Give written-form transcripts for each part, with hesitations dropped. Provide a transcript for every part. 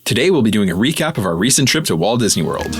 Today we'll be doing a recap of our recent trip to Walt Disney World.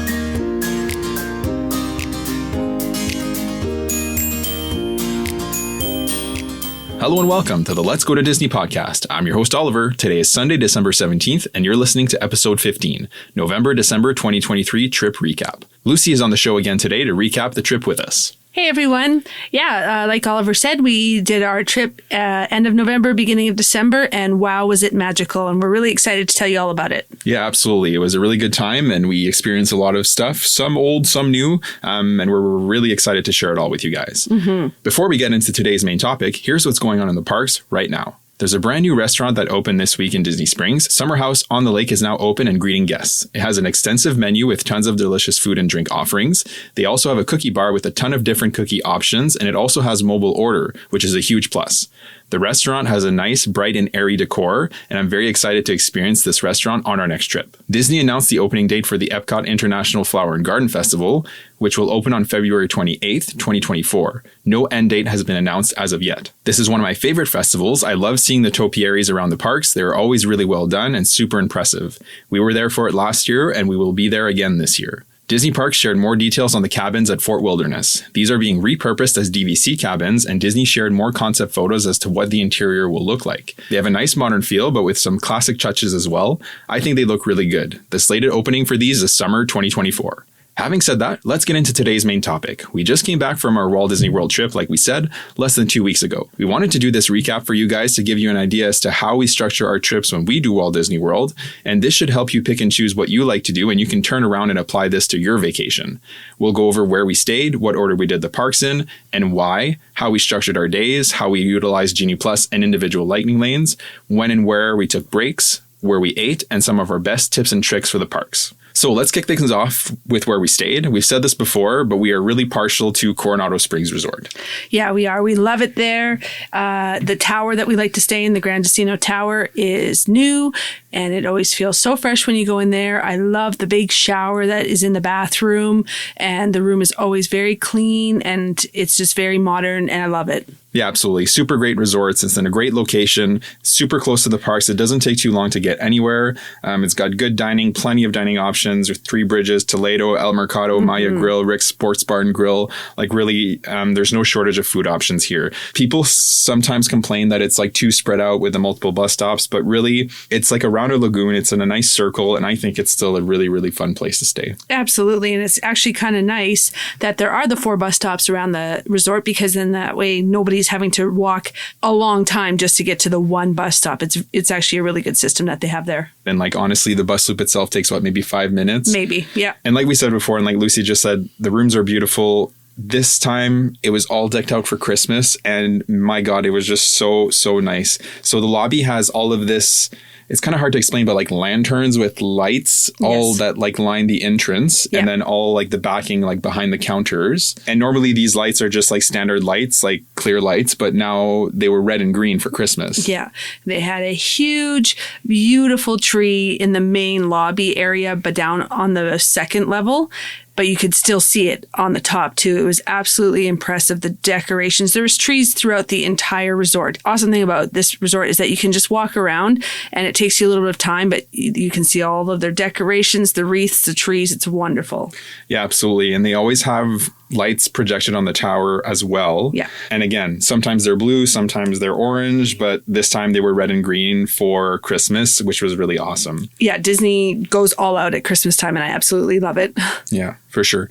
Hello and welcome to the Let's Go to Disney podcast. I'm your host Oliver. Today is Sunday, December 17th, and you're listening to episode 15, November-December 2023 trip recap. Lucie is on the show again today to recap the trip with us. Hey everyone. Like Oliver said, we did our trip end of November, beginning of December, and wow, was it magical. And we're really excited to tell you all about it. Yeah, absolutely. It was a really good time and we experienced a lot of stuff, some old, some new, and we're really excited to share it all with you guys. Mm-hmm. Before we get into today's main topic, here's what's going on in the parks right now. There's a brand new restaurant that opened this week in Disney Springs. Summer House on the Lake is now open and greeting guests. It has an extensive menu with tons of delicious food and drink offerings. They also have a cookie bar with a ton of different cookie options, and it also has mobile order, which is a huge plus. The restaurant has a nice, bright, and airy decor, and I'm very excited to experience this restaurant on our next trip. Disney announced the opening date for the Epcot International Flower and Garden Festival, which will open on February 28th, 2024. No end date has been announced as of yet. This is one of my favorite festivals. I love seeing the topiaries around the parks. They're always really well done and super impressive. We were there for it last year, and we will be there again this year. Disney Parks shared more details on the cabins at Fort Wilderness. These are being repurposed as DVC cabins, and Disney shared more concept photos as to what the interior will look like. They have a nice modern feel, but with some classic touches as well. I think they look really good. The slated opening for these is summer 2024. Having said that, let's get into today's main topic. We just came back from our Walt Disney World trip, like we said, less than 2 weeks ago. We wanted to do this recap for you guys to give you an idea as to how we structure our trips when we do Walt Disney World, and this should help you pick and choose what you like to do, and you can turn around and apply this to your vacation. We'll go over where we stayed, what order we did the parks in, and why, how we structured our days, how we utilized Genie Plus and individual Lightning Lanes, when and where we took breaks, where we ate, and some of our best tips and tricks for the parks. So let's kick things off with where we stayed. We've said this before, but we are really partial to Coronado Springs Resort. Yeah, we are. We love it there. The tower that we like to stay in, the Grand Destino Tower, is new, and it always feels so fresh when you go in there. I love the big shower that is in the bathroom, and the room is always very clean, and it's just very modern, and I love it. Yeah, absolutely. Super great resorts. It's in a great location, super close to the parks. It doesn't take too long to get anywhere. It's got good dining, plenty of dining options with Three Bridges, Toledo, El Mercado, Maya Grill, Rick's Sports Bar and Grill. Like really, there's no shortage of food options here. People sometimes complain that it's like too spread out with the multiple bus stops, but really it's like around a lagoon. It's in a nice circle, and I think it's still a really, really fun place to stay. Absolutely. And it's actually kind of nice that there are the 4 bus stops around the resort, because then that way nobody's having to walk a long time just to get to the one bus stop. It's actually a really good system that they have there. And like honestly, the bus loop itself takes maybe 5 minutes? Maybe, yeah. And like we said before, and like Lucie just said, the rooms are beautiful. This time it was all decked out for Christmas, and my God, it was just so nice. So the lobby has all of this. It's kind of hard to explain, but like lanterns with lights, all that like line the entrance, and then all like the backing like behind the counters. And normally these lights are just like standard lights, like clear lights, but now they were red and green for Christmas. Yeah. They had a huge, beautiful tree in the main lobby area, but down on the second level. But you could still see it on the top too. It was absolutely impressive. The decorations. There was trees throughout the entire resort. Awesome thing about this resort is that you can just walk around, and it takes you a little bit of time, but you can see all of their decorations, the wreaths, the trees. It's wonderful. Yeah, absolutely. And they always have lights projected on the tower as well. Yeah. And again, sometimes they're blue, sometimes they're orange, but this time they were red and green for Christmas, which was really awesome. Yeah, Disney goes all out at Christmas time, and I absolutely love it. Yeah, for sure.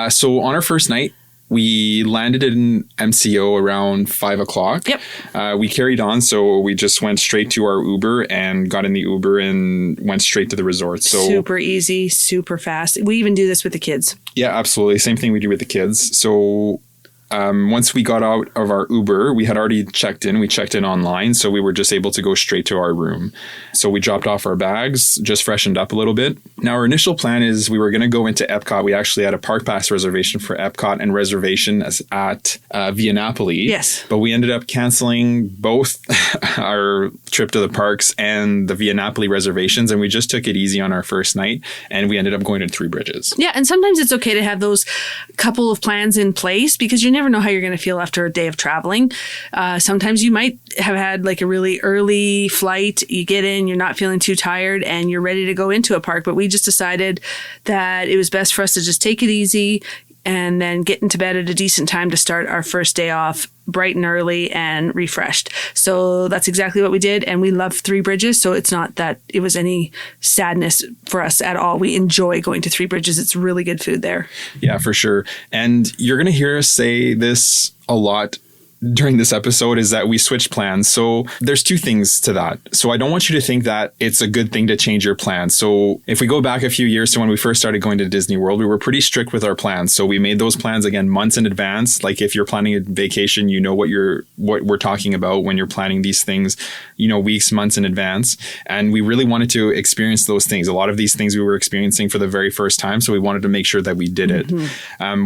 So on our first night, we landed in MCO around 5 o'clock. Yep. We carried on, so we just went straight to our Uber and got in the Uber and went straight to the resort. So super easy, super fast. We even do this with the kids. Yeah, absolutely. Same thing we do with the kids. So once we got out of our Uber, we had already checked in. We checked in online, so we were just able to go straight to our room. So we dropped off our bags, just freshened up a little bit. Now, our initial plan is we were going to go into Epcot. We actually had a park pass reservation for Epcot and reservation at Via Napoli. Yes. But we ended up canceling both our trip to the parks and the Via Napoli reservations, and we just took it easy on our first night, and we ended up going to Three Bridges. Yeah, and sometimes it's okay to have those couple of plans in place, because you're never know how you're going to feel after a day of traveling. Sometimes you might have had like a really early flight. You get in, you're not feeling too tired, and you're ready to go into a park. But we just decided that it was best for us to just take it easy and then get into bed at a decent time to start our first day off bright and early and refreshed. So that's exactly what we did. And we love Three Bridges. So it's not that it was any sadness for us at all. We enjoy going to Three Bridges. It's really good food there. Yeah, for sure. And you're going to hear us say this a lot during this episode, is that we switched plans. So there's two things to that. So I don't want you to think that it's a good thing to change your plans. So if we go back a few years to when we first started going to Disney World, we were pretty strict with our plans. So we made those plans again months in advance. Like if you're planning a vacation, you know what we're talking about when you're planning these things, weeks, months in advance. And we really wanted to experience those things. A lot of these things we were experiencing for the very first time. So we wanted to make sure that we did it.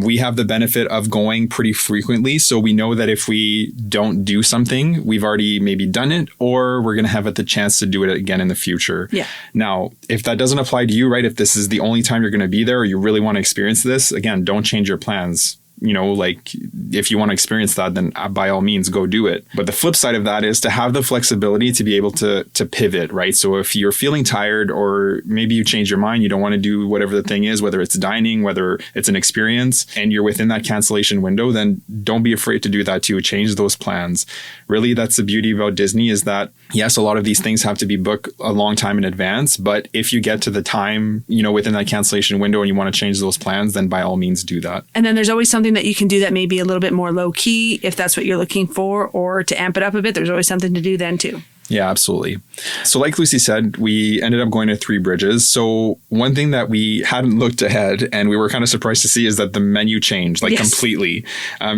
We have the benefit of going pretty frequently. So we know that if we don't do something, we've already maybe done it, or we're going to have the chance to do it again in the future. Yeah. Now, if that doesn't apply to you, right? If this is the only time you're going to be there, or you really want to experience this, again, don't change your plans. If you want to experience that, then by all means, go do it. But the flip side of that is to have the flexibility to be able to pivot, right? So if you're feeling tired, or maybe you change your mind, you don't want to do whatever the thing is, whether it's dining, whether it's an experience, and you're within that cancellation window, then don't be afraid to do that too. Change those plans. Really, that's the beauty about Disney, is that, yes, a lot of these things have to be booked a long time in advance. But if you get to the time, within that cancellation window and you want to change those plans, then by all means do that. And then there's always something that you can do that may be a little bit more low key if that's what you're looking for, or to amp it up a bit. There's always something to do then too. Yeah, absolutely. So like Lucie said, we ended up going to Three Bridges. So one thing that we hadn't looked ahead and we were kind of surprised to see is that the menu changed completely.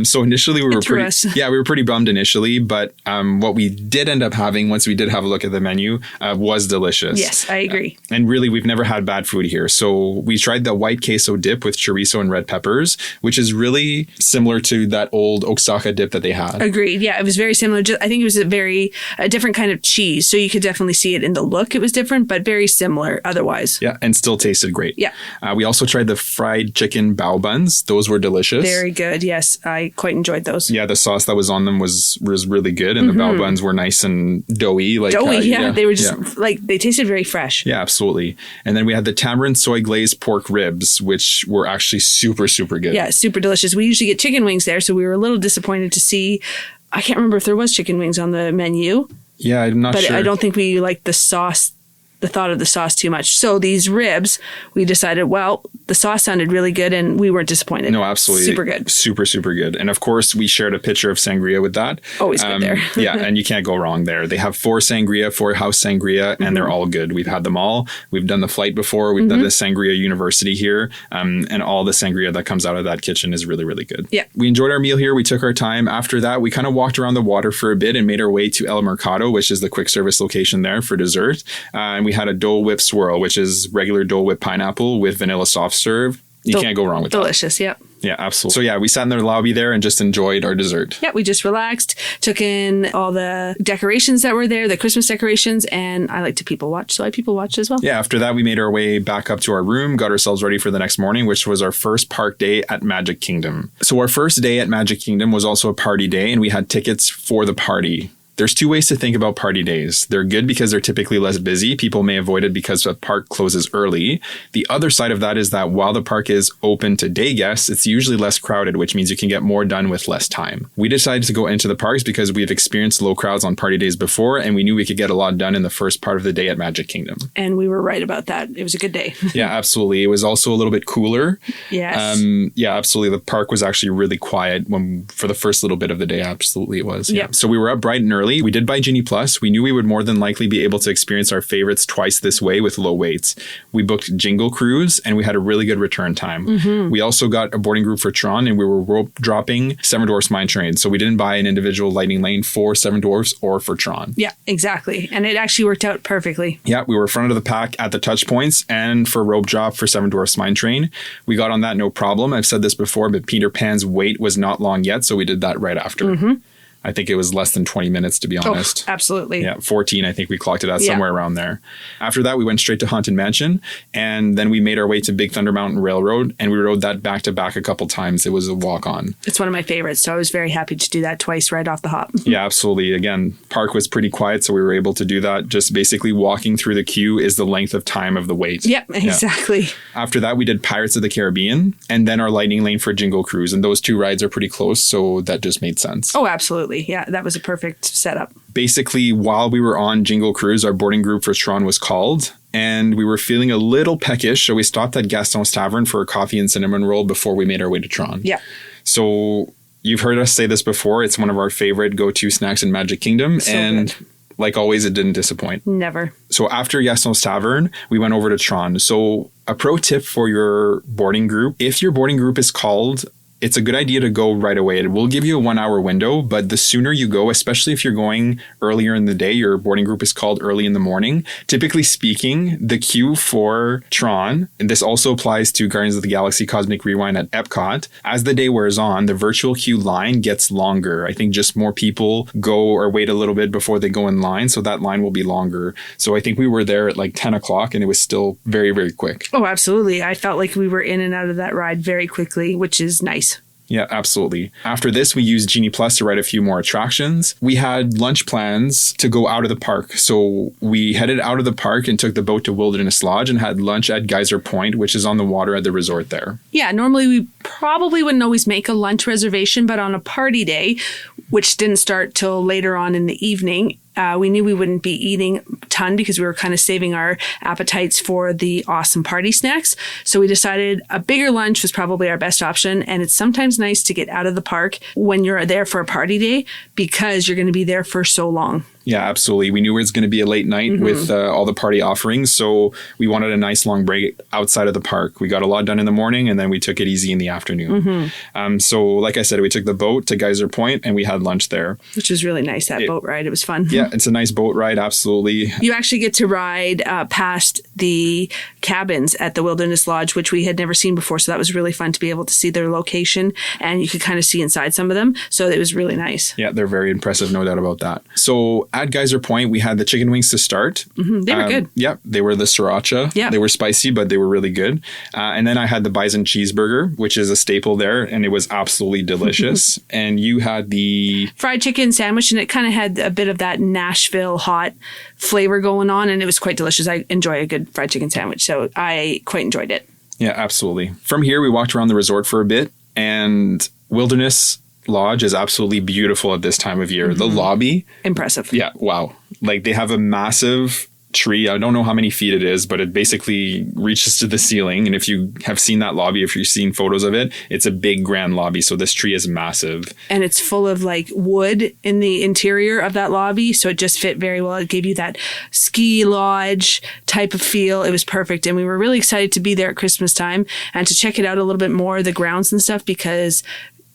So initially we were pretty bummed initially, but what we did end up having once we did have a look at the menu was delicious. Yes, I agree. And really, we've never had bad food here. So we tried the white queso dip with chorizo and red peppers, which is really similar to that old Oaxaca dip that they had. Agreed. Yeah, it was very similar. I think it was a different kind of cheese. So you could definitely see it in the look. It was different, but very similar otherwise. Yeah, and still tasted great. Yeah. We also tried the fried chicken bao buns. Those were delicious. Very good. Yes, I quite enjoyed those. Yeah, the sauce that was on them was really good. And the bao buns were nice and doughy. They were just they tasted very fresh. Yeah, absolutely. And then we had the tamarind soy glazed pork ribs, which were actually super, super good. Yeah, super delicious. We usually get chicken wings there, so we were a little disappointed to see. I can't remember if there was chicken wings on the menu. Yeah, I'm not sure. But I don't think we liked the sauce, the thought of the sauce too much. So these ribs, we decided, the sauce sounded really good and we weren't disappointed. No, absolutely. Super good. Super, super good. And of course, we shared a picture of sangria with that. Always good there. Yeah, and you can't go wrong there. They have 4 house sangria, and they're all good. We've had them all. We've done the flight before. We've done the Sangria University here. And all the sangria that comes out of that kitchen is really, really good. Yeah. We enjoyed our meal here. We took our time. After that, we kind of walked around the water for a bit and made our way to El Mercado, which is the quick service location there for dessert. And we had a Dole Whip swirl, which is regular Dole Whip pineapple with vanilla soft serve. You can't go wrong with delicious, that. Delicious, yep. Yeah, absolutely. So yeah, we sat in the lobby there and just enjoyed our dessert. Yeah, we just relaxed, took in all the decorations that were there, the Christmas decorations, and I like to people watch, so I people watched as well. Yeah, after that, we made our way back up to our room, got ourselves ready for the next morning, which was our first park day at Magic Kingdom. So our first day at Magic Kingdom was also a party day, and we had tickets for the party. There's 2 ways to think about party days. They're good because they're typically less busy. People may avoid it because the park closes early. The other side of that is that while the park is open to day guests, it's usually less crowded, which means you can get more done with less time. We decided to go into the parks because we've experienced low crowds on party days before, and we knew we could get a lot done in the first part of the day at Magic Kingdom. And we were right about that. It was a good day. Yeah, absolutely. It was also a little bit cooler. Yes. Yeah, absolutely. The park was actually really quiet for the first little bit of the day. Absolutely it was. Yeah. So we were up bright and early. We did buy Genie Plus. We knew we would more than likely be able to experience our favorites twice this way with low waits. We booked Jingle Cruise and we had a really good return time. We also got a boarding group for Tron and we were rope dropping Seven Dwarfs Mine Train. So we didn't buy an individual Lightning Lane for Seven Dwarfs or for Tron. Yeah, exactly. And it actually worked out perfectly. Yeah, we were front of the pack at the touch points and for rope drop for Seven Dwarfs Mine Train. We got on that no problem. I've said this before, but Peter Pan's wait was not long yet. So we did that right after. I think it was less than 20 minutes, to be honest. Absolutely. Yeah, 14, I think we clocked it at somewhere around there. After that, we went straight to Haunted Mansion, and then we made our way to Big Thunder Mountain Railroad, and we rode that back to back a couple times. It was a walk-on. It's one of my favorites, so I was very happy to do that twice right off the hop. Yeah, absolutely. Again, park was pretty quiet, so we were able to do that. Just basically walking through the queue is the length of time of the wait. Yep, exactly. Yeah. After that, we did Pirates of the Caribbean, and then our Lightning Lane for Jingle Cruise, and those two rides are pretty close, so that just made sense. Oh, absolutely. Yeah, that was a perfect setup. Basically, while we were on Jingle Cruise, our boarding group for Tron was called, and we were feeling a little peckish, so we stopped at Gaston's Tavern for a coffee and cinnamon roll before we made our way to Tron. Yeah. So you've heard us say this before. It's one of our favorite go-to snacks in Magic Kingdom, and good. Like always, it didn't disappoint. Never. So after Gaston's Tavern, we went over to Tron. So a pro tip for your boarding group, if your boarding group is called, it's a good idea to go right away. It will give you a 1 hour window, but the sooner you go, especially if you're going earlier in the day, your boarding group is called early in the morning. Typically speaking, the queue for Tron, and this also applies to Guardians of the Galaxy Cosmic Rewind at Epcot, as the day wears on, the virtual queue line gets longer. I think just more people go or wait a little bit before they go in line, so that line will be longer. So I think we were there at like 10 o'clock and it was still very, very quick. Oh, absolutely. I felt like we were in and out of that ride very quickly, which is nice. Yeah, absolutely. After this, we used Genie Plus to ride a few more attractions. We had lunch plans to go out of the park. So we headed out of the park and took the boat to Wilderness Lodge and had lunch at Geyser Point, which is on the water at the resort there. Yeah, normally we probably wouldn't always make a lunch reservation, but on a party day, which didn't start till later on in the evening, we knew we wouldn't be eating a ton because we were kind of saving our appetites for the awesome party snacks. So we decided a bigger lunch was probably our best option. And it's sometimes nice to get out of the park when you're there for a party day because you're going to be there for so long. Yeah, absolutely. We knew it was going to be a late night with all the party offerings. So we wanted a nice long break outside of the park. We got a lot done in the morning and then we took it easy in the afternoon. So like I said, we took the boat to Geyser Point and we had lunch there. Which was really nice, that boat ride. It was fun. Yeah, it's a nice boat ride. Absolutely. You actually get to ride past the cabins at the Wilderness Lodge, which we had never seen before. So that was really fun to be able to see their location and you could kind of see inside some of them. So it was really nice. Yeah, they're very impressive. No doubt about that. So at Geyser Point, we had the chicken wings to start. They were good. Yeah, they were the sriracha. Yeah. They were spicy, but they were really good. And then I had the bison cheeseburger, which is a staple there, and it was absolutely delicious. And you had the fried chicken sandwich, and it kind of had a bit of that Nashville hot flavor going on, and it was quite delicious. I enjoy a good fried chicken sandwich, so I quite enjoyed it. Yeah, absolutely. From here, we walked around the resort for a bit, and Wilderness Lodge is absolutely beautiful at this time of year. The lobby. Impressive. Yeah. Wow. Like they have a massive tree. I don't know how many feet it is, but it basically reaches to the ceiling. And if you have seen that lobby, if you've seen photos of it, it's a big grand lobby. So this tree is massive. And it's full of like wood in the interior of that lobby. So it just fit very well. It gave you that ski lodge type of feel. It was perfect. And we were really excited to be there at Christmas time and to check it out a little bit more, the grounds and stuff, because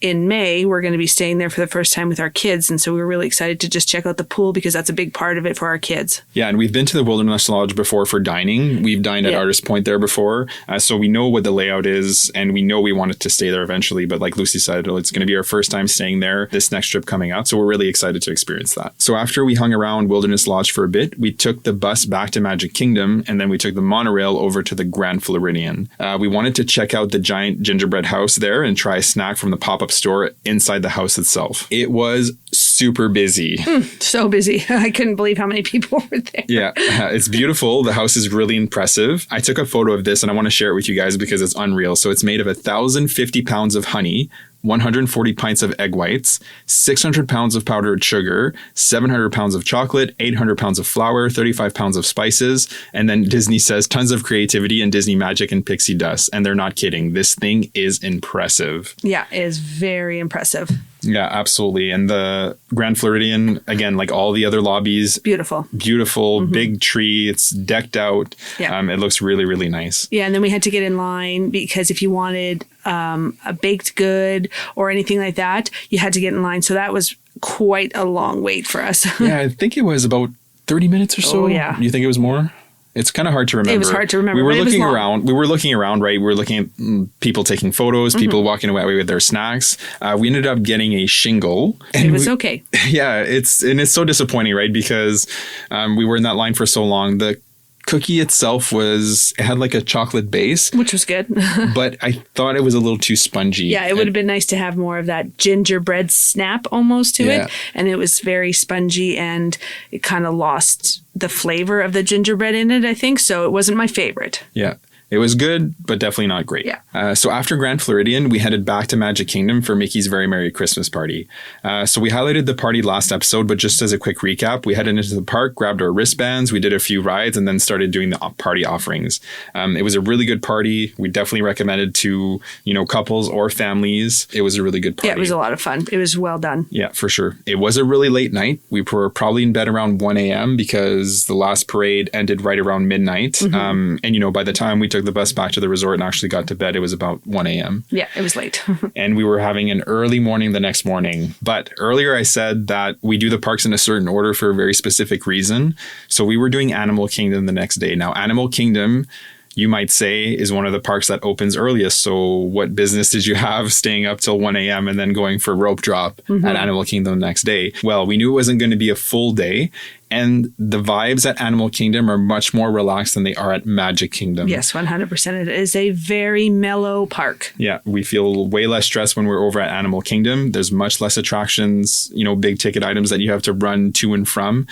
in May, we're going to be staying there for the first time with our kids. And so we were really excited to just check out the pool because that's a big part of it for our kids. Yeah. And we've been to the Wilderness Lodge before for dining. We've dined at Artist Point there before. So we know what the layout is and we know we wanted to stay there eventually. But like Lucie said, it's going to be our first time staying there this next trip coming up. So we're really excited to experience that. So after we hung around Wilderness Lodge for a bit, we took the bus back to Magic Kingdom and then we took the monorail over to the Grand Floridian. We wanted to check out the giant gingerbread house there and try a snack from the pop-up store inside the house itself. It was super busy. So busy. I couldn't believe how many people were there. Yeah, it's beautiful. The house is really impressive. I took a photo of this and I want to share it with you guys because it's unreal. So it's made of 1,050 pounds of honey, 140 pints of egg whites, 600 pounds of powdered sugar, 700 pounds of chocolate, 800 pounds of flour, 35 pounds of spices, and then Disney says tons of creativity and Disney magic and pixie dust. And they're not kidding. This thing is impressive. Yeah, it is very impressive. Yeah, absolutely. And the Grand Floridian, again, like all the other lobbies. Beautiful. Beautiful, big tree. It's decked out. Yeah. It looks really, really nice. Yeah, and then we had to get in line because if you wanted a baked good or anything like that, you had to get in line. So that was quite a long wait for us. Yeah, I think it was about 30 minutes or so. Oh, yeah. You think it was more? It's kind of hard to remember. It was hard to remember. We were but looking around. We were looking around, right? We were looking at people taking photos, people walking away with their snacks. We ended up getting a shingle. And it was okay. Yeah, it's so disappointing, right? Because we were in that line for so long. The cookie itself had like a chocolate base, which was good. but I thought it was a little too spongy. Yeah, it would have been nice to have more of that gingerbread snap almost to it. And it was very spongy and it kind of lost the flavor of the gingerbread in it, I think. So it wasn't my favorite. Yeah. It was good, but definitely not great. Yeah. So after Grand Floridian, we headed back to Magic Kingdom for Mickey's Very Merry Christmas Party. So we highlighted the party last episode, but just as a quick recap, we headed into the park, grabbed our wristbands, we did a few rides, and then started doing the party offerings. It was a really good party. We definitely recommend it to, couples or families. It was a really good party. Yeah, it was a lot of fun. It was well done. Yeah, for sure. It was a really late night. We were probably in bed around 1 a.m. because the last parade ended right around midnight. And, by the time we took the bus back to the resort and actually got to bed, it was about 1 a.m. Yeah, it was late. And we were having an early morning the next morning. But earlier I said that we do the parks in a certain order for a very specific reason. So we were doing Animal Kingdom the next day. Now, Animal Kingdom, you might say, is one of the parks that opens earliest. So what business did you have staying up till 1 a.m. and then going for rope drop at Animal Kingdom the next day? Well, we knew it wasn't going to be a full day. And the vibes at Animal Kingdom are much more relaxed than they are at Magic Kingdom. Yes, 100%. It is a very mellow park. Yeah, we feel way less stressed when we're over at Animal Kingdom. There's much less attractions, big ticket items that you have to run to and from.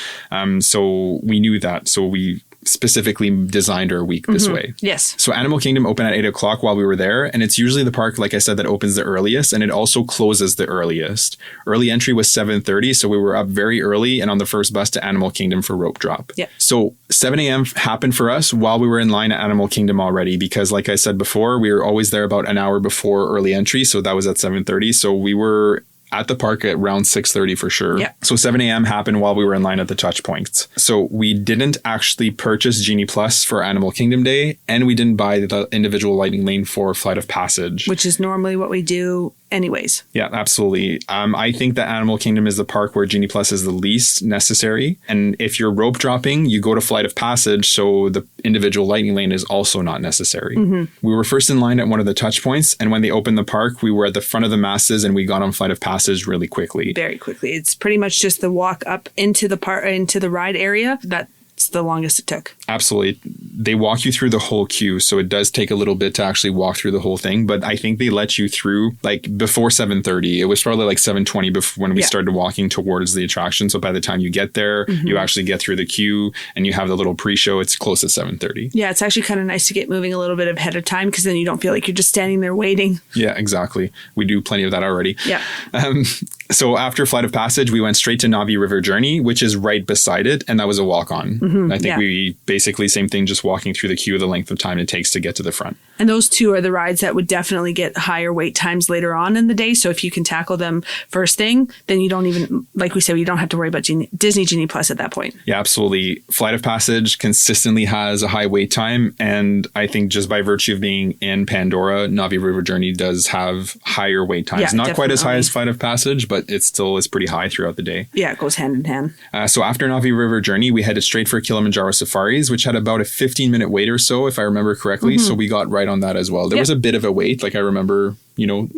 So we knew that. So we specifically designed our week this way. Yes. So Animal Kingdom opened at 8 o'clock while we were there. And it's usually the park, like I said, that opens the earliest. And it also closes the earliest. Early entry was 7:30. So we were up very early and on the first bus to Animal Kingdom for rope drop. Yeah. So 7 a.m. happened for us while we were in line at Animal Kingdom already. Because like I said before, we were always there about an hour before early entry. So that was at 7:30. So we were at the park at around 6:30 for sure. Yeah. So 7 a.m. happened while we were in line at the touch points. So we didn't actually purchase Genie Plus for Animal Kingdom Day, and we didn't buy the individual Lightning Lane for Flight of Passage. Which is normally what we do anyways. Yeah, absolutely. I think that Animal Kingdom is the park where Genie Plus is the least necessary. And if you're rope dropping, you go to Flight of Passage, so the individual Lightning Lane is also not necessary. We were first in line at one of the touch points, and when they opened the park, we were at the front of the masses and we got on Flight of Passage really quickly. Very quickly. It's pretty much just the walk up into the ride area. That's the longest it took. Absolutely. They walk you through the whole queue, so it does take a little bit to actually walk through the whole thing, but I think they let you through like before 7:30. It was probably like 7:20 when we started walking towards the attraction, so by the time you get there, you actually get through the queue and you have the little pre-show. It's close at 7:30. Yeah, it's actually kind of nice to get moving a little bit ahead of time because then you don't feel like you're just standing there waiting. Yeah, exactly. We do plenty of that already. Yeah. So after Flight of Passage, we went straight to Navi River Journey, which is right beside it, and that was a walk-on. I think we basically, same thing, just walking through the queue, the length of time it takes to get to the front. And those two are the rides that would definitely get higher wait times later on in the day. So if you can tackle them first thing, then you don't even, like we said, you don't have to worry about Disney Genie Plus at that point. Yeah, absolutely. Flight of Passage consistently has a high wait time. And I think just by virtue of being in Pandora, Navi River Journey does have higher wait times. Yeah, not quite as high as Flight of Passage, but it still is pretty high throughout the day. Yeah, it goes hand in hand. So after Navi River Journey, we headed straight for Kilimanjaro Safaris, which had about a 15-minute wait or so, if I remember correctly. So we got right on that as well. There was a bit of a wait, like I remember,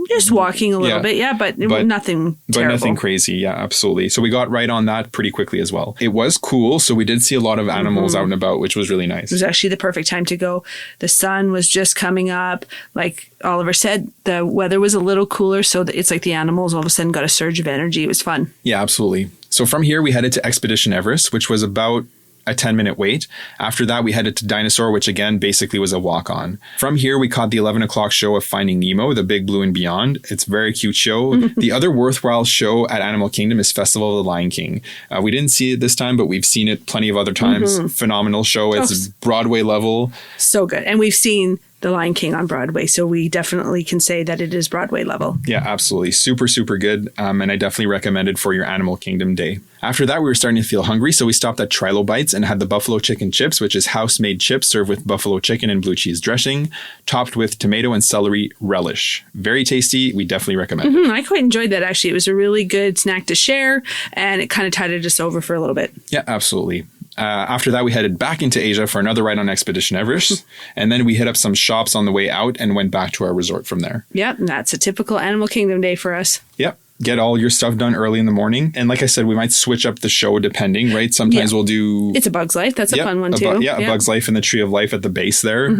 just walking a little bit, but nothing terrible. But nothing crazy, yeah, absolutely. So we got right on that pretty quickly as well. It was cool, so we did see a lot of animals out and about, which was really nice. It was actually the perfect time to go. The sun was just coming up. Like Oliver said, the weather was a little cooler, so it's like the animals all of a sudden got a surge of energy. It was fun. Yeah, absolutely. So from here, we headed to Expedition Everest, which was about a 10-minute wait. After that, we headed to Dinosaur, which again basically was a walk-on. From here, we caught the 11 o'clock show of Finding Nemo, The Big Blue and Beyond. It's a very cute show. The other worthwhile show at Animal Kingdom is Festival of the Lion King. We didn't see it this time, but we've seen it plenty of other times. Phenomenal show. It's Broadway level. So good. And we've seen The Lion King on Broadway, so we definitely can say that it is Broadway level. Yeah, absolutely. Super, super good. And I definitely recommend it for your Animal Kingdom day. After that, we were starting to feel hungry, so we stopped at Trilo Bites and had the buffalo chicken chips, which is house-made chips served with buffalo chicken and blue cheese dressing, topped with tomato and celery relish. Very tasty. We definitely recommend it. I quite enjoyed that, actually. It was a really good snack to share, and it kind of tided us over for a little bit. Yeah, absolutely. After that, we headed back into Asia for another ride on Expedition Everest. And then we hit up some shops on the way out and went back to our resort from there. Yep, and that's a typical Animal Kingdom day for us. Yep. Get all your stuff done early in the morning. And like I said, we might switch up the show depending, right? Sometimes we'll do... It's a Bug's Life. That's a fun one too. A Bug's Life and the Tree of Life at the base there.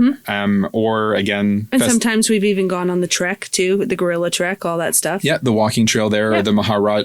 Or again... And sometimes we've even gone on the trek too, the gorilla trek, all that stuff. Yeah, the walking trail there, or the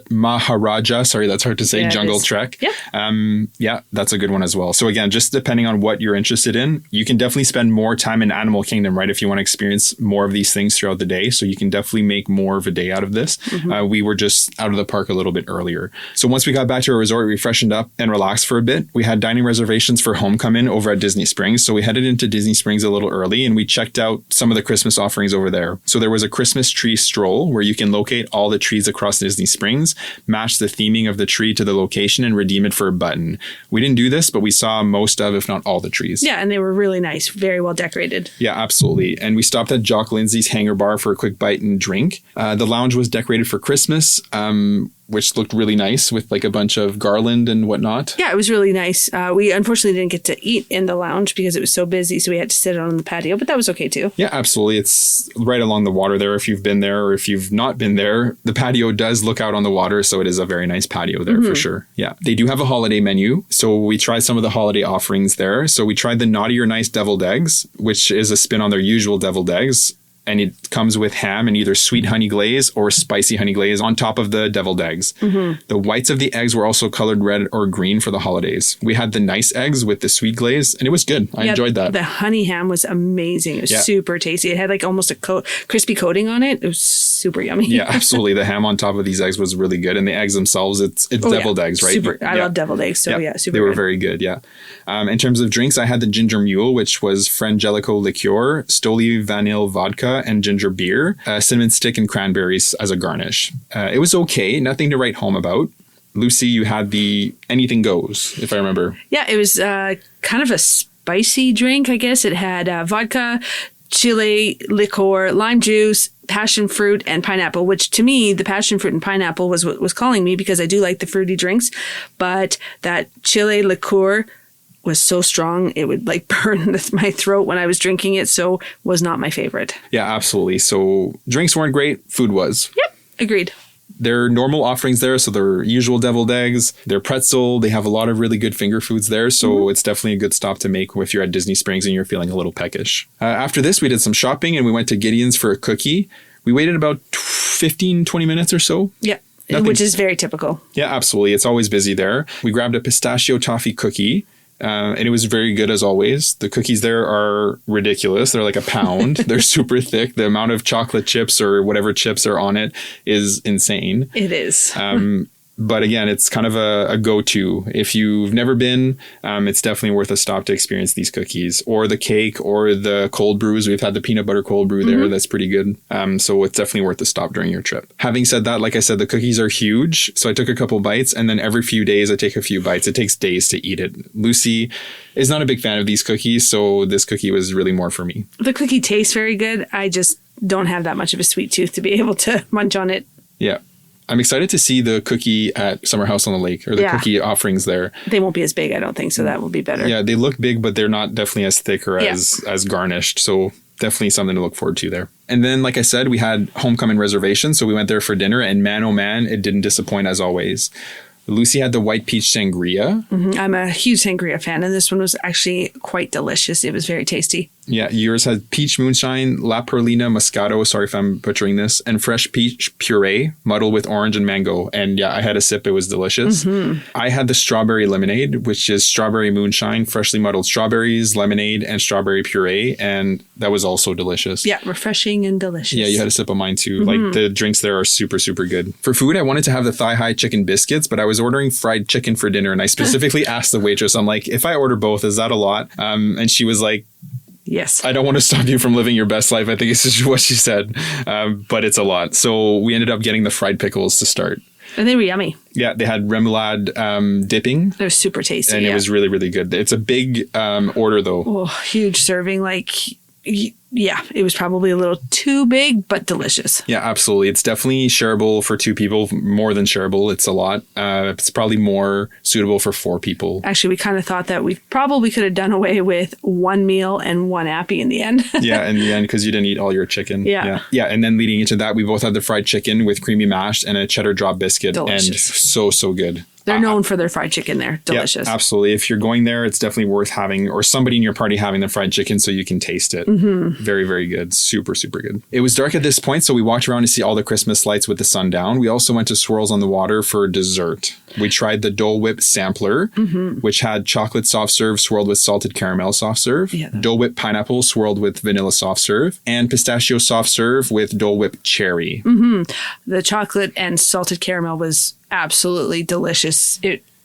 Maharaja, sorry, that's hard to say, jungle trek. Yeah. That's a good one as well. So again, just depending on what you're interested in, you can definitely spend more time in Animal Kingdom, right? If you want to experience more of these things throughout the day. So you can definitely make more of a day out of this. We were just out of the park a little bit earlier. So once we got back to our resort, we freshened up and relaxed for a bit. We had dining reservations for Homecoming over at Disney Springs. So we headed into Disney Springs a little early and we checked out some of the Christmas offerings over there. So there was a Christmas tree stroll where you can locate all the trees across Disney Springs, match the theming of the tree to the location and redeem it for a button. We didn't do this, but we saw most of, if not all, the trees. Yeah, and they were really nice, very well decorated. Yeah, absolutely. And we stopped at Jock Lindsay's Hangar Bar for a quick bite and drink. The lounge was decorated for Christmas, which looked really nice with like a bunch of garland and whatnot. Yeah, it was really nice. We unfortunately didn't get to eat in the lounge because it was so busy, so we had to sit on the patio, but that was okay too. Yeah, absolutely. It's right along the water there. If you've been there or if you've not been there, the patio does look out on the water, so it is a very nice patio there for sure. Yeah, they do have a holiday menu, so we tried some of the holiday offerings there. So we tried the Naughty or Nice deviled eggs, which is a spin on their usual deviled eggs. And it comes with ham and either sweet honey glaze or spicy honey glaze on top of the deviled eggs. The whites of the eggs were also colored red or green for the holidays. We had the nice eggs with the sweet glaze, and it was good. I enjoyed that. The honey ham was amazing. It was super tasty. It had like almost a crispy coating on it. It was super yummy. Yeah, absolutely. The ham on top of these eggs was really good. And the eggs themselves, it's deviled eggs, right? Super. I love deviled eggs. So super They were very good, yeah. In terms of drinks, I had the Ginger Mule, which was Frangelico liqueur, Stoli vanille vodka, and ginger beer, cinnamon stick and cranberries as a garnish. It was okay, nothing to write home about. Lucie, you had the anything goes, if I remember. Yeah, it was kind of a spicy drink, I guess. It had vodka, chili, liqueur, lime juice, passion fruit, and pineapple, which to me, the passion fruit and pineapple was what was calling me because I do like the fruity drinks. But that chili liqueur was so strong it would like burn my throat when I was drinking it, so was not my favorite. Yeah, absolutely. So drinks weren't great, food was. Yep, agreed. Their normal offerings there, so their usual deviled eggs, their pretzel, they have a lot of really good finger foods there, so it's definitely a good stop to make if you're at Disney Springs and you're feeling a little peckish. After this, we did some shopping and we went to Gideon's for a cookie. We waited about 15, 20 minutes or so. Yeah. Which is very typical. Yeah, absolutely. It's always busy there. We grabbed a pistachio toffee cookie. And it was very good as always. The cookies there are ridiculous. They're like a pound. They're super thick. The amount of chocolate chips or whatever chips are on it is insane. It is. But again, it's kind of a go-to. If you've never been, it's definitely worth a stop to experience these cookies or the cake or the cold brews. We've had the peanut butter cold brew there. That's pretty good. So it's definitely worth a stop during your trip. Having said that, like I said, the cookies are huge. So I took a couple bites and then every few days I take a few bites. It takes days to eat it. Lucie is not a big fan of these cookies. So this cookie was really more for me. The cookie tastes very good. I just don't have that much of a sweet tooth to be able to munch on it. Yeah. I'm excited to see the cookie at Summer House on the Lake or the cookie offerings there. They won't be as big, I don't think, so that will be better. Yeah, they look big, but they're not definitely as thick or as garnished. So definitely something to look forward to there. And then, like I said, we had Homecoming reservations. So we went there for dinner and man, oh man, it didn't disappoint as always. Lucie had the white peach sangria. I'm a huge sangria fan, and this one was actually quite delicious. It was very tasty. Yeah, yours had peach moonshine, La Perlina Moscato, sorry if I'm butchering this, and fresh peach puree muddled with orange and mango. And yeah, I had a sip. It was delicious. I had the strawberry lemonade, which is strawberry moonshine, freshly muddled strawberries, lemonade, and strawberry puree. And that was also delicious. Yeah, refreshing and delicious. Yeah, you had a sip of mine too. Like the drinks there are super, super good. For food, I wanted to have the thigh-high chicken biscuits, but I was ordering fried chicken for dinner. And I specifically asked the waitress, I'm like, if I order both, is that a lot? And she was like, yes. I don't want to stop you from living your best life. I think this is what she said. But it's a lot. So we ended up getting the fried pickles to start. And they were yummy. Yeah, they had remoulade dipping. They're super tasty. And it was really, really good. It's a big order though. Oh, huge serving. Like Yeah, it was probably a little too big, but delicious. Yeah, absolutely. It's definitely shareable for 2 people, more than shareable. It's a lot. It's probably more suitable for 4 people. Actually, we kind of thought that we probably could have done away with 1 meal and 1 appy in the end. Yeah, in the end, because you didn't eat all your chicken. Yeah. And then leading into that, we both had the fried chicken with creamy mash and a cheddar drop biscuit. Delicious. And so good. They're known for their fried chicken there. Delicious. Yeah, absolutely. If you're going there, it's definitely worth having, or somebody in your party having the fried chicken so you can taste it. Very, very good. Super, super good. It was dark at this point, so we walked around to see all the Christmas lights with the sun down. We also went to Swirls on the Water for dessert. We tried the Dole Whip sampler, which had chocolate soft serve swirled with salted caramel soft serve, Dole Whip pineapple swirled with vanilla soft serve, and pistachio soft serve with Dole Whip cherry. The chocolate and salted caramel was absolutely delicious.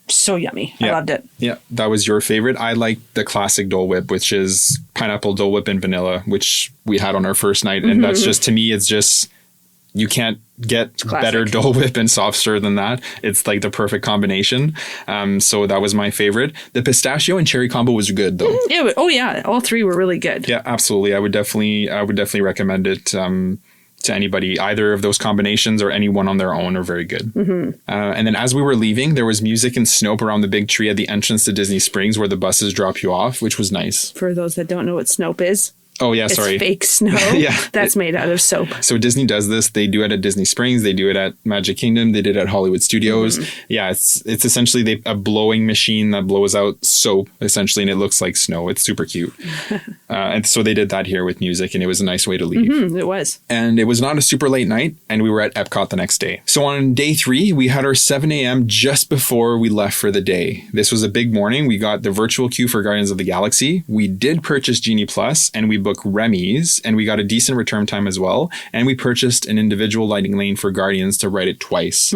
So yummy. I loved it. Yeah, that was your favorite. I like the classic Dole Whip, which is pineapple, Dole Whip, and vanilla, which we had on our first night. And that's just, to me, it's just, you can't get better Dole Whip and soft serve than that. It's like the perfect combination. So that was my favorite. The pistachio and cherry combo was good though. Yeah. All 3 were really good. Yeah, absolutely. I would definitely recommend it. To anybody. Either of those combinations or anyone on their own are very good. And then as we were leaving, there was music and Snope around the big tree at the entrance to Disney Springs where the buses drop you off, which was nice. For those that don't know what Snope is. Oh, yeah, sorry. It's fake snow. That's made out of soap. So Disney does this. They do it at Disney Springs. They do it at Magic Kingdom. They did it at Hollywood Studios. Yeah, it's essentially a blowing machine that blows out soap, essentially, and it looks like snow. It's super cute. And so they did that here with music, and it was a nice way to leave. It was. And it was not a super late night, and we were at Epcot the next day. So on day 3, we had our 7 a.m. just before we left for the day. This was a big morning. We got the virtual queue for Guardians of the Galaxy. We did purchase Genie Plus, and we booked Remy's, and we got a decent return time as well. And we purchased an individual Lightning Lane for Guardians to ride it twice.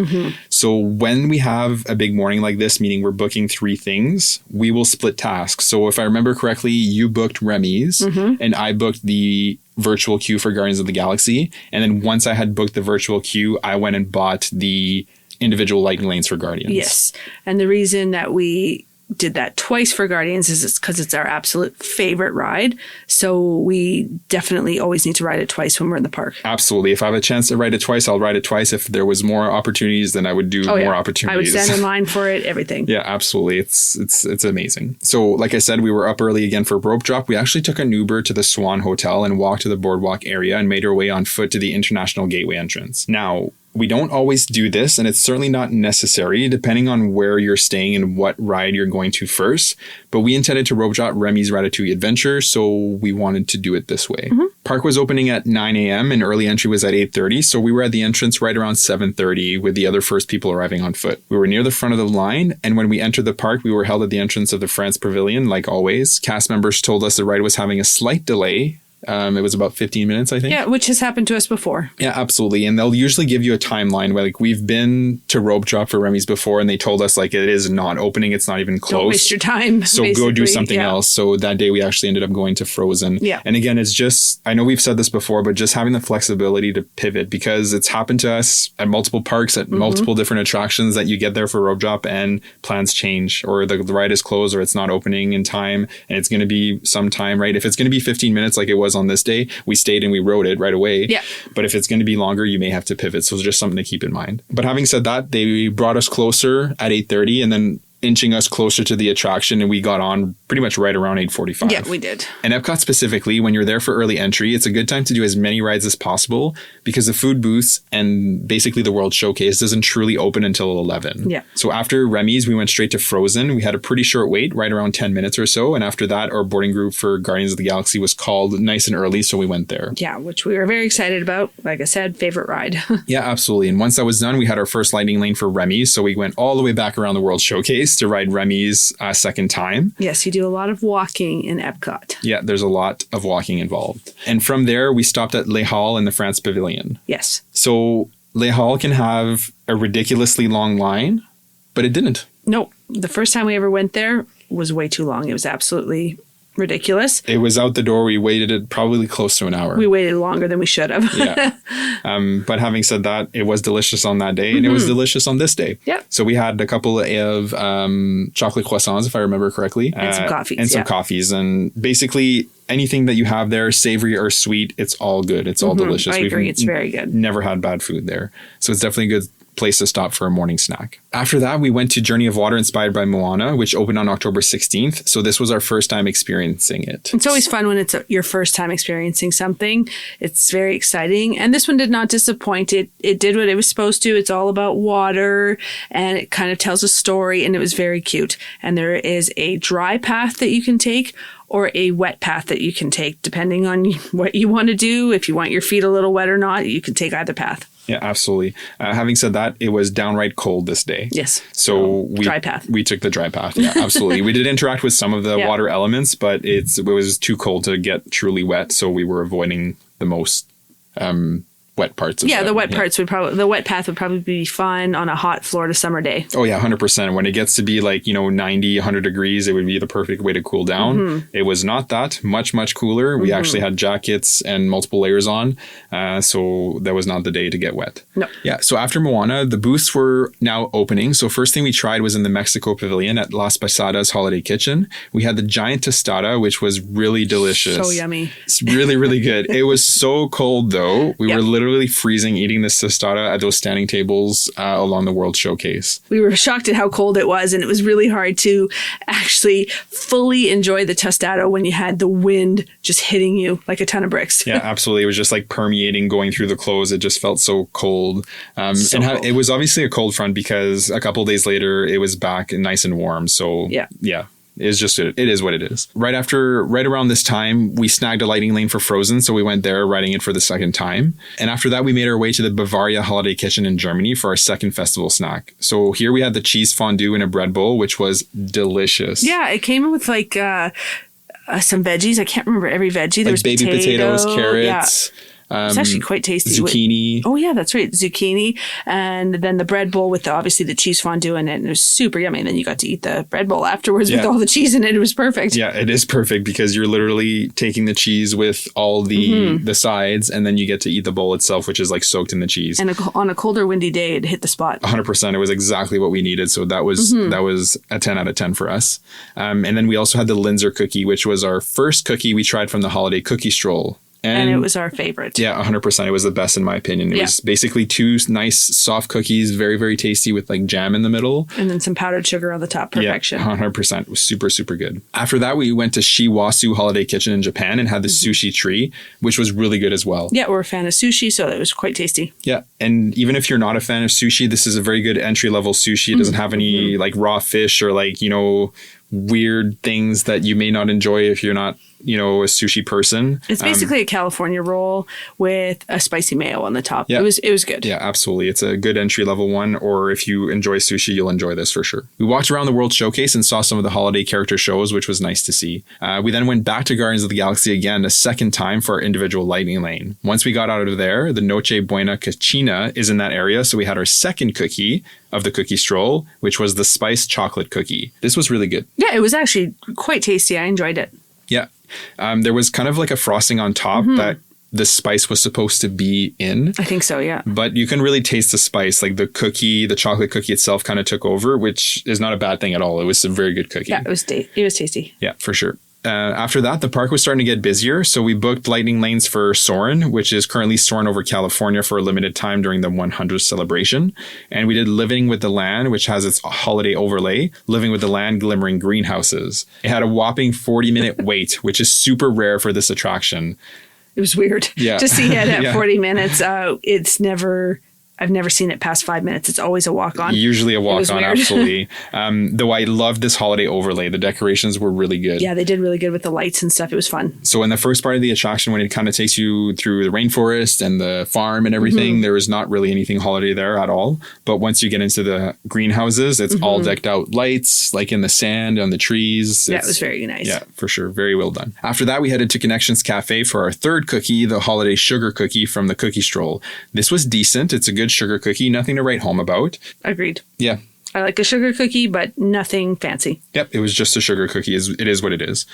So when we have a big morning like this, meaning we're booking 3 things, we will split tasks. So if I remember correctly, you booked Remy's and I booked the virtual queue for Guardians of the Galaxy. And then once I had booked the virtual queue, I went and bought the individual Lightning Lanes for Guardians. Yes. And the reason that we did that twice for Guardians is because it's our absolute favorite ride. So we definitely always need to ride it twice when we're in the park. Absolutely. If I have a chance to ride it twice, I'll ride it twice. If there was more opportunities, then I would do more opportunities. I would stand in line for it, everything. Yeah, absolutely. It's amazing. So like I said, we were up early again for rope drop. We actually took an Uber to the Swan Hotel and walked to the boardwalk area and made our way on foot to the International Gateway entrance. Now, we don't always do this, and it's certainly not necessary, depending on where you're staying and what ride you're going to first. But we intended to rope drop Remy's Ratatouille Adventure, so we wanted to do it this way. Park was opening at 9 a.m. and early entry was at 8:30, so we were at the entrance right around 7:30 with the other first people arriving on foot. We were near the front of the line, and when we entered the park, we were held at the entrance of the France Pavilion, like always. Cast members told us the ride was having a slight delay. It was about 15 minutes, I think. Yeah, which has happened to us before. Yeah, absolutely. And they'll usually give you a timeline where, like, we've been to rope drop for Remy's before, and they told us, like, it is not opening. It's not even close. Don't waste your time. So go do something else. So that day we actually ended up going to Frozen. Yeah. And again, it's just, I know we've said this before, but just having the flexibility to pivot, because it's happened to us at multiple parks, at multiple different attractions, that you get there for rope drop and plans change, or the ride is closed, or it's not opening in time, and it's going to be some time, right? If it's going to be 15 minutes like it was on this day, we stayed and we rode it right away. Yeah. But if it's going to be longer, you may have to pivot. So it's just something to keep in mind. But having said that, they brought us closer at 8:30 and then inching us closer to the attraction, and we got on pretty much right around 8:45. Yeah, we did. And Epcot specifically, when you're there for early entry, it's a good time to do as many rides as possible, because the food booths and basically the World Showcase doesn't truly open until 11. Yeah. So after Remy's, we went straight to Frozen. We had a pretty short wait, right around 10 minutes or so. And after that, our boarding group for Guardians of the Galaxy was called nice and early, so we went there. Yeah, which we were very excited about. Like I said, favorite ride. Yeah, absolutely. And once that was done, we had our first Lightning Lane for Remy's. So we went all the way back around the World Showcase to ride Remy's second time. Yes, you do a lot of walking in Epcot. Yeah, there's a lot of walking involved. And from there, we stopped at Les Halles in the France Pavilion. Yes. So Les Halles can have a ridiculously long line, but it didn't. No, the first time we ever went there was way too long. It was absolutely ridiculous. It was out the door. We waited probably close to an hour. We waited longer than we should have. Yeah. But having said that, it was delicious on that day, and it was delicious on this day. Yeah. So we had a couple of chocolate croissants, if I remember correctly. And some coffees. And some coffees. And basically, anything that you have there, savory or sweet, it's all good. It's all delicious. I agree. It's very good. Never had bad food there. So it's definitely a good place to stop for a morning snack. After that, we went to Journey of Water inspired by Moana, which opened on October 16th. So this was our first time experiencing it. It's always fun when it's your first time experiencing something. It's very exciting. And this one did not disappoint. It did what it was supposed to. It's all about water and it kind of tells a story and it was very cute. And there is a dry path that you can take or a wet path that you can take depending on what you want to do. If you want your feet a little wet or not, you can take either path. Yeah, absolutely. Having said that, it was downright cold this day. Yes. So dry path. We took the dry path. Yeah, absolutely. We did interact with some of the water elements, but it was too cold to get truly wet. So we were avoiding the most wet parts of the wet parts the wet path would probably be fun on a hot Florida summer day. Oh yeah, 100%. When it gets to be like, 90, 100 degrees, it would be the perfect way to cool down. It was not that much cooler. We actually had jackets and multiple layers on. So that was not the day to get wet. No. Yeah. So after Moana, the booths were now opening. So first thing we tried was in the Mexico Pavilion at Las Posadas Holiday Kitchen. We had the giant tostada, which was really delicious. So yummy. It's really, really good. It was so cold though. We were literally freezing eating this tostada at those standing tables along the World Showcase. We were shocked at how cold it was, and it was really hard to actually fully enjoy the tostada when you had the wind just hitting you like a ton of bricks. Yeah, absolutely. It was just like permeating, going through the clothes. It just felt so cold. Cold. It was obviously a cold front because a couple of days later it was back and nice and warm. So yeah. It is what it is. Right around this time, we snagged a lightning lane for Frozen. So we went there riding it for the second time. And after that, we made our way to the Bavaria Holiday Kitchen in Germany for our second festival snack. So here we had the cheese fondue in a bread bowl, which was delicious. Yeah, it came with like some veggies. I can't remember every veggie. There was baby potatoes, carrots. Yeah. It's actually quite tasty. Zucchini. Oh, yeah, that's right. Zucchini. And then the bread bowl with obviously the cheese fondue in it. And it was super yummy. And then you got to eat the bread bowl afterwards with all the cheese in it. It was perfect. Yeah, it is perfect because you're literally taking the cheese with all the sides and then you get to eat the bowl itself, which is like soaked in the cheese. And on a colder, windy day, it hit the spot. 100%. It was exactly what we needed. So that was a 10 out of 10 for us. And then we also had the Linzer cookie, which was our first cookie we tried from the holiday cookie stroll. And it was our favorite. Yeah, 100%. It was the best in my opinion. It was basically two nice soft cookies, very, very tasty with like jam in the middle. And then some powdered sugar on the top. Perfection. Yeah, 100%. It was super, super good. After that, we went to Shiwasu Holiday Kitchen in Japan and had the sushi tree, which was really good as well. Yeah, we're a fan of sushi, so it was quite tasty. Yeah. And even if you're not a fan of sushi, this is a very good entry-level sushi. It doesn't have any like raw fish or like, weird things that you may not enjoy if you're not, a sushi person. It's basically a California roll with a spicy mayo on the top. Yeah. It was good. Yeah, absolutely. It's a good entry level one, or if you enjoy sushi, you'll enjoy this for sure. We walked around the World Showcase and saw some of the holiday character shows, which was nice to see. We then went back to Guardians of the Galaxy again a second time for our individual lightning lane. Once we got out of there, the Noche Buena Cachina is in that area, so we had our second cookie of the cookie stroll, which was the spiced chocolate cookie. This was really good. Yeah, it was actually quite tasty. I enjoyed it. Yeah. There was kind of like a frosting on top that the spice was supposed to be in. I think so, yeah. But you can really taste the spice. Like the chocolate cookie itself kind of took over, which is not a bad thing at all. It was a very good cookie. Yeah, it was tasty. Yeah, for sure. After that, the park was starting to get busier, so we booked lightning lanes for Soarin', which is currently soaring over California for a limited time during the 100th celebration. And we did Living with the Land, which has its holiday overlay, Living with the Land Glimmering Greenhouses. It had a whopping 40-minute wait, which is super rare for this attraction. It was weird to see it at 40 minutes. I've never seen it past 5 minutes. It's always a walk-on. Usually a walk-on, absolutely. Though I loved this holiday overlay. The decorations were really good. Yeah, they did really good with the lights and stuff. It was fun. So in the first part of the attraction, when it kind of takes you through the rainforest and the farm and everything, there was not really anything holiday there at all. But once you get into the greenhouses, it's all decked out lights, like in the sand, on the trees. Yeah, it was very nice. Yeah, for sure. Very well done. After that, we headed to Connections Cafe for our third cookie, the holiday sugar cookie from the cookie stroll. This was decent. It's a good sugar cookie, nothing to write home about. Agreed. Yeah. I like a sugar cookie, but nothing fancy. Yep, it was just a sugar cookie. It is what it is.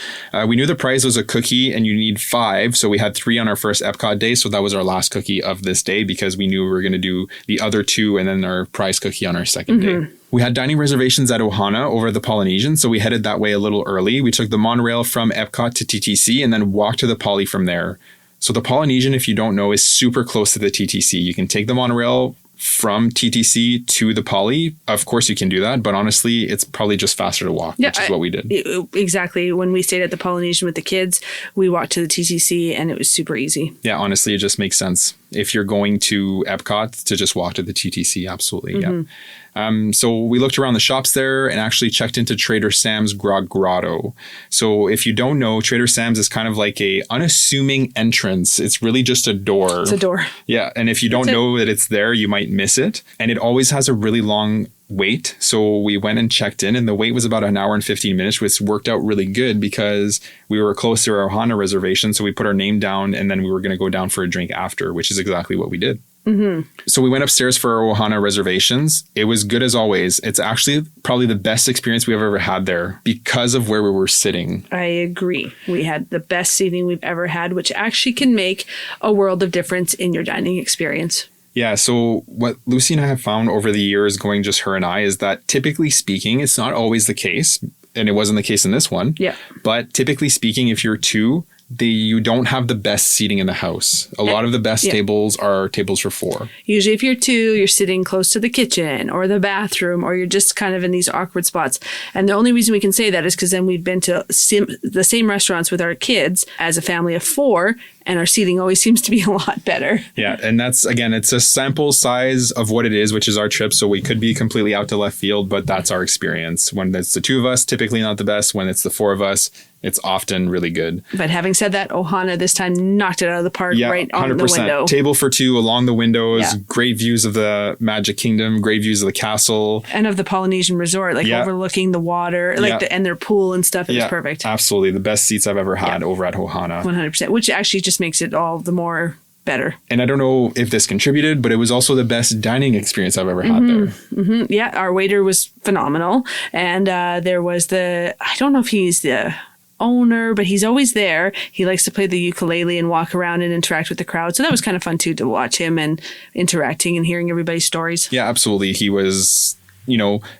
We knew the prize was a cookie and you need 5, so we had 3 on our first Epcot day, so that was our last cookie of this day because we knew we were going to do the other 2 and then our prize cookie on our second day. We had dining reservations at Ohana over the Polynesian, so we headed that way a little early. We took the monorail from Epcot to TTC and then walked to the Poly from there. So the Polynesian, if you don't know, is super close to the TTC. You can take the monorail from TTC to the Poly. Of course you can do that, but honestly, it's probably just faster to walk, which is what we did. Exactly. When we stayed at the Polynesian with the kids, we walked to the TTC and it was super easy. Yeah, honestly, it just makes sense. If you're going to Epcot, to just walk to the TTC, absolutely. Mm-hmm. Yeah. So we looked around the shops there and actually checked into Trader Sam's Grog Grotto. So if you don't know, Trader Sam's is kind of like a unassuming entrance. It's really just a door. It's a door. Yeah. And if you don't know that it's there, you might miss it. And it always has a really long wait. So we went and checked in and the wait was about an hour and 15 minutes, which worked out really good because we were close to our Ohana reservation. So we put our name down and then we were going to go down for a drink after, which is exactly what we did. Mm-hmm. So we went upstairs for our Ohana reservations. It was good as always. It's actually probably the best experience we've ever had there because of where we were sitting. I agree. We had the best seating we've ever had, which actually can make a world of difference in your dining experience. Yeah, so what Lucie and I have found over the years, going just her and I, is that typically speaking, it's not always the case, and it wasn't the case in this one. Yeah. But typically speaking, if you're two, you don't have the best seating in the house. A lot of the best tables are tables for four. Usually if you're two, you're sitting close to the kitchen or the bathroom, or you're just kind of in these awkward spots. And the only reason we can say that is because then we've been to the same restaurants with our kids as a family of four, and our seating always seems to be a lot better. Yeah, and that's, again, it's a sample size of what it is, which is our trip. So we could be completely out to left field, but that's our experience. When it's the two of us, typically not the best. When it's the four of us, it's often really good. But having said that, Ohana this time knocked it out of the park right on 100%. The window. Table for two along the windows, great views of the Magic Kingdom, great views of the castle. And of the Polynesian Resort, overlooking the water, and their pool and stuff. It was perfect. Absolutely. The best seats I've ever had over at Ohana. 100%, which actually just makes it all the more better. And I don't know if this contributed, but it was also the best dining experience I've ever had there. Mm-hmm. Yeah, our waiter was phenomenal. And there was I don't know if he's the owner, but he's always there. He likes to play the ukulele and walk around and interact with the crowd. So that was kind of fun too, to watch him and interacting and hearing everybody's stories. Yeah, absolutely. He was,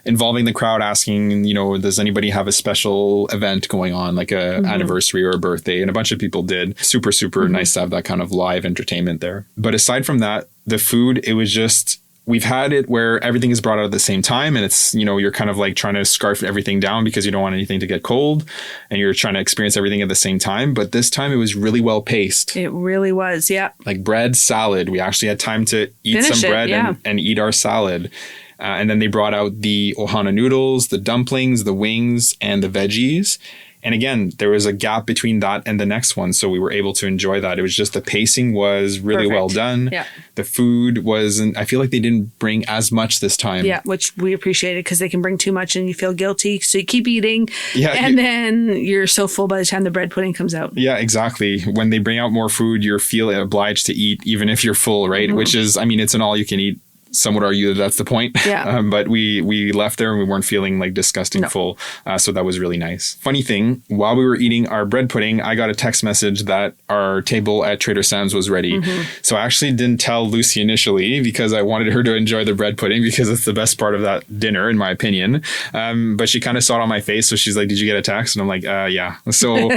involving the crowd, asking, does anybody have a special event going on, like a anniversary or a birthday? And a bunch of people did. Super, super nice to have that kind of live entertainment there. But aside from that, the food, it was just, we've had it where everything is brought out at the same time, and it's, you're kind of like trying to scarf everything down because you don't want anything to get cold, and you're trying to experience everything at the same time. But this time it was really well paced. It really was. Yeah. Like bread, salad. We actually had time to eat some bread and eat our salad. And then they brought out the Ohana noodles, the dumplings, the wings, and the veggies. And again, there was a gap between that and the next one. So we were able to enjoy that. It was just the pacing was really well done. Yeah. The food wasn't, I feel like they didn't bring as much this time. Yeah, which we appreciated because they can bring too much and you feel guilty. So you keep eating. Yeah, and then you're so full by the time the bread pudding comes out. Yeah, exactly. When they bring out more food, you feel obliged to eat even if you're full, right? Mm-hmm. Which is, it's an all you can eat. Some would argue that that's the point. Yeah. But we left there and we weren't feeling like disgusting full. So that was really nice. Funny thing, while we were eating our bread pudding, I got a text message that our table at Trader Sam's was ready. Mm-hmm. So I actually didn't tell Lucie initially because I wanted her to enjoy the bread pudding because it's the best part of that dinner, in my opinion. But she kind of saw it on my face. So she's like, did you get a text? And I'm like, yeah. So,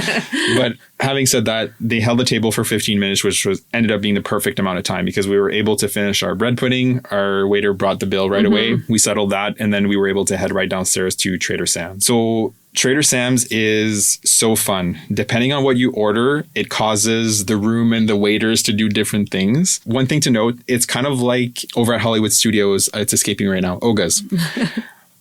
but having said that, they held the table for 15 minutes, which ended up being the perfect amount of time because we were able to finish our bread pudding. Our waiter brought the bill right away. We settled that. And then we were able to head right downstairs to Trader Sam's. So Trader Sam's is so fun. Depending on what you order, it causes the room and the waiters to do different things. One thing to note, it's kind of like over at Hollywood Studios, it's escaping right now, Oga's.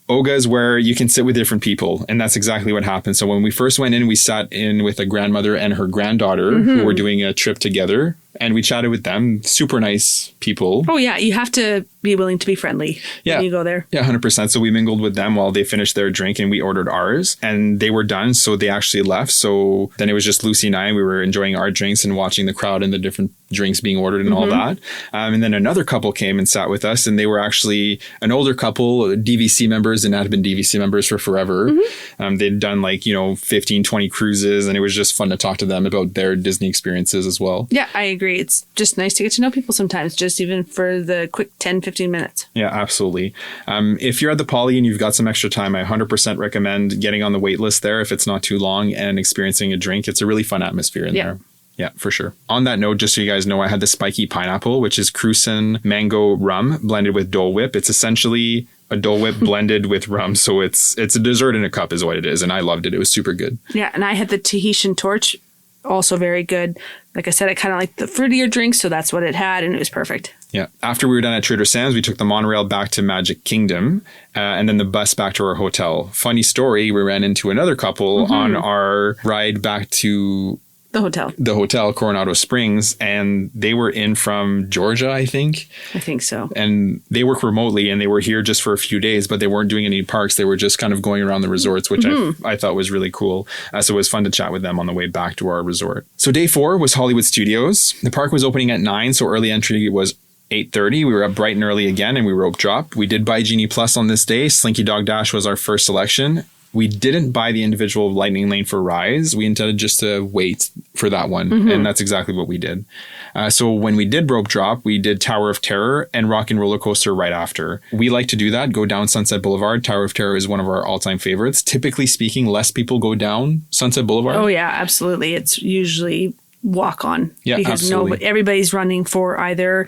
Oga's where you can sit with different people. And that's exactly what happened. So when we first went in, we sat in with a grandmother and her granddaughter who were doing a trip together. And we chatted with them. Super nice people. Oh, yeah. You have to be willing to be friendly when you go there. Yeah, 100%. So we mingled with them while they finished their drink and we ordered ours. And they were done. So they actually left. So then it was just Lucie and I. We were enjoying our drinks and watching the crowd and the different drinks being ordered and all that. And then another couple came and sat with us. And they were actually an older couple, DVC members, and had been DVC members for forever. They'd done 15, 20 cruises. And it was just fun to talk to them about their Disney experiences as well. Yeah, I agree. agree. It's just nice to get to know people sometimes, just even for the quick 10, 15 minutes. Yeah, absolutely. If you're at the Poly and you've got some extra time, I 100% recommend getting on the wait list there if it's not too long and experiencing a drink. It's a really fun atmosphere in there. Yeah, for sure. On that note, just so you guys know, I had the spiky pineapple, which is Cruisin mango rum blended with Dole Whip. It's essentially a Dole Whip blended with rum. So it's a dessert in a cup is what it is. And I loved it. It was super good. Yeah, and I had the Tahitian torch, also very good. Like I said, I kind of like the fruitier drinks, so that's what it had, and it was perfect. Yeah. After we were done at Trader Sam's, we took the monorail back to Magic Kingdom and then the bus back to our hotel. Funny story, we ran into another couple on our ride back to the hotel, Coronado Springs, and they were in from Georgia, I think. I think so. And they work remotely, and they were here just for a few days, but they weren't doing any parks. They were just kind of going around the resorts, which I thought was really cool. So it was fun to chat with them on the way back to our resort. So day 4 was Hollywood Studios. The park was opening at 9, so early entry was 8:30. We were up bright and early again, and we rope dropped. We did buy Genie Plus on this day. Slinky Dog Dash was our first selection. We didn't buy the individual Lightning Lane for Rise. We intended just to wait for that one. And that's exactly what we did. So when we did rope drop, we did Tower of Terror and Rock and Roller Coaster right after. We like to do that, go down Sunset Boulevard. Tower of Terror is one of our all-time favorites. Typically speaking, less people go down Sunset Boulevard. Oh, yeah, absolutely. It's usually walk on. Yeah, because absolutely. Everybody's running for either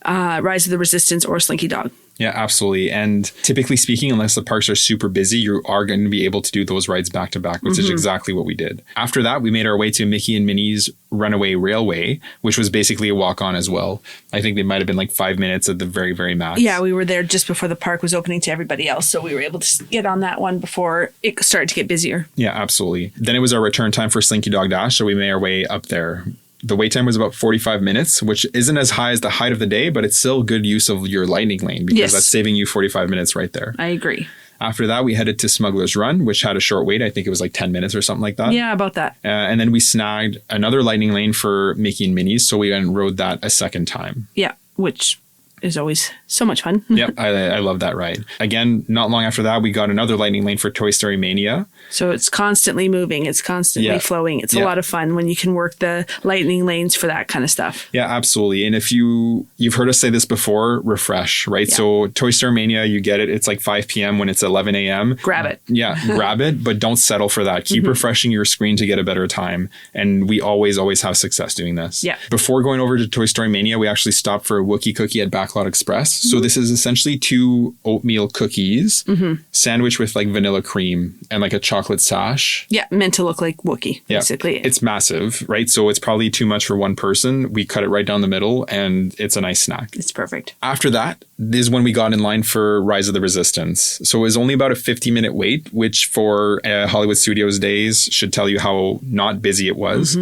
Rise of the Resistance or Slinky Dog. Yeah, absolutely. And typically speaking, unless the parks are super busy, you are going to be able to do those rides back to back, which is exactly what we did. After that, we made our way to Mickey and Minnie's Runaway Railway, which was basically a walk on as well. I think they might have been like 5 minutes at the very, very max. Yeah, we were there just before the park was opening to everybody else. So we were able to get on that one before it started to get busier. Yeah, absolutely. Then it was our return time for Slinky Dog Dash. So we made our way up there. The wait time was about 45 minutes, which isn't as high as the height of the day, but it's still good use of your Lightning Lane because that's saving you 45 minutes right there. I agree. After that, we headed to Smuggler's Run, which had a short wait. I think it was like 10 minutes or something like that. Yeah, about that. And then we snagged another Lightning Lane for Mickey and Minnie's, so we went and rode that a second time. Yeah, which is always so much fun. Yep, I love that ride. Again, not long after that, we got another Lightning Lane for Toy Story Mania. So it's constantly moving. It's constantly flowing. It's a lot of fun when you can work the Lightning Lanes for that kind of stuff. Yeah, absolutely. And if you've heard us say this before, refresh, right? Yeah. So Toy Story Mania, you get it. It's like 5 p.m. when it's 11 a.m. Grab it. Yeah, grab it, but don't settle for that. Keep refreshing your screen to get a better time. And we always have success doing this. Yeah. Before going over to Toy Story Mania, we actually stopped for a Wookiee cookie at Backlot Express. So this is essentially 2 oatmeal cookies sandwiched with like vanilla cream and like a chocolate sash. Yeah, meant to look like Wookiee, basically. Yeah, it's massive, right? So it's probably too much for one person. We cut it right down the middle and it's a nice snack. It's perfect. After that is when we got in line for Rise of the Resistance. So it was only about a 50-minute wait, which for Hollywood Studios days should tell you how not busy it was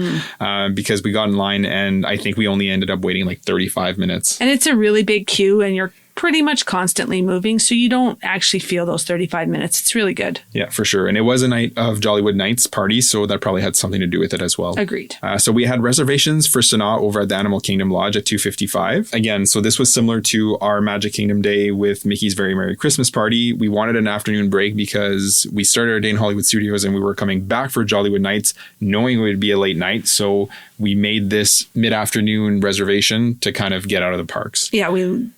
because we got in line and I think we only ended up waiting like 35 minutes. And it's a really big queue and you're pretty much constantly moving, so you don't actually feel those 35 minutes. It's really good. Yeah, for sure. And it was a night of Jollywood Nights party, so that probably had something to do with it as well. Agreed. So we had reservations for Sanaa over at the Animal Kingdom Lodge at 2:55. Again, so this was similar to our Magic Kingdom day with Mickey's Very Merry Christmas Party. We wanted an afternoon break because we started our day in Hollywood Studios and we were coming back for Jollywood Nights knowing it would be a late night. So we made this mid-afternoon reservation to kind of get out of the parks. Yeah,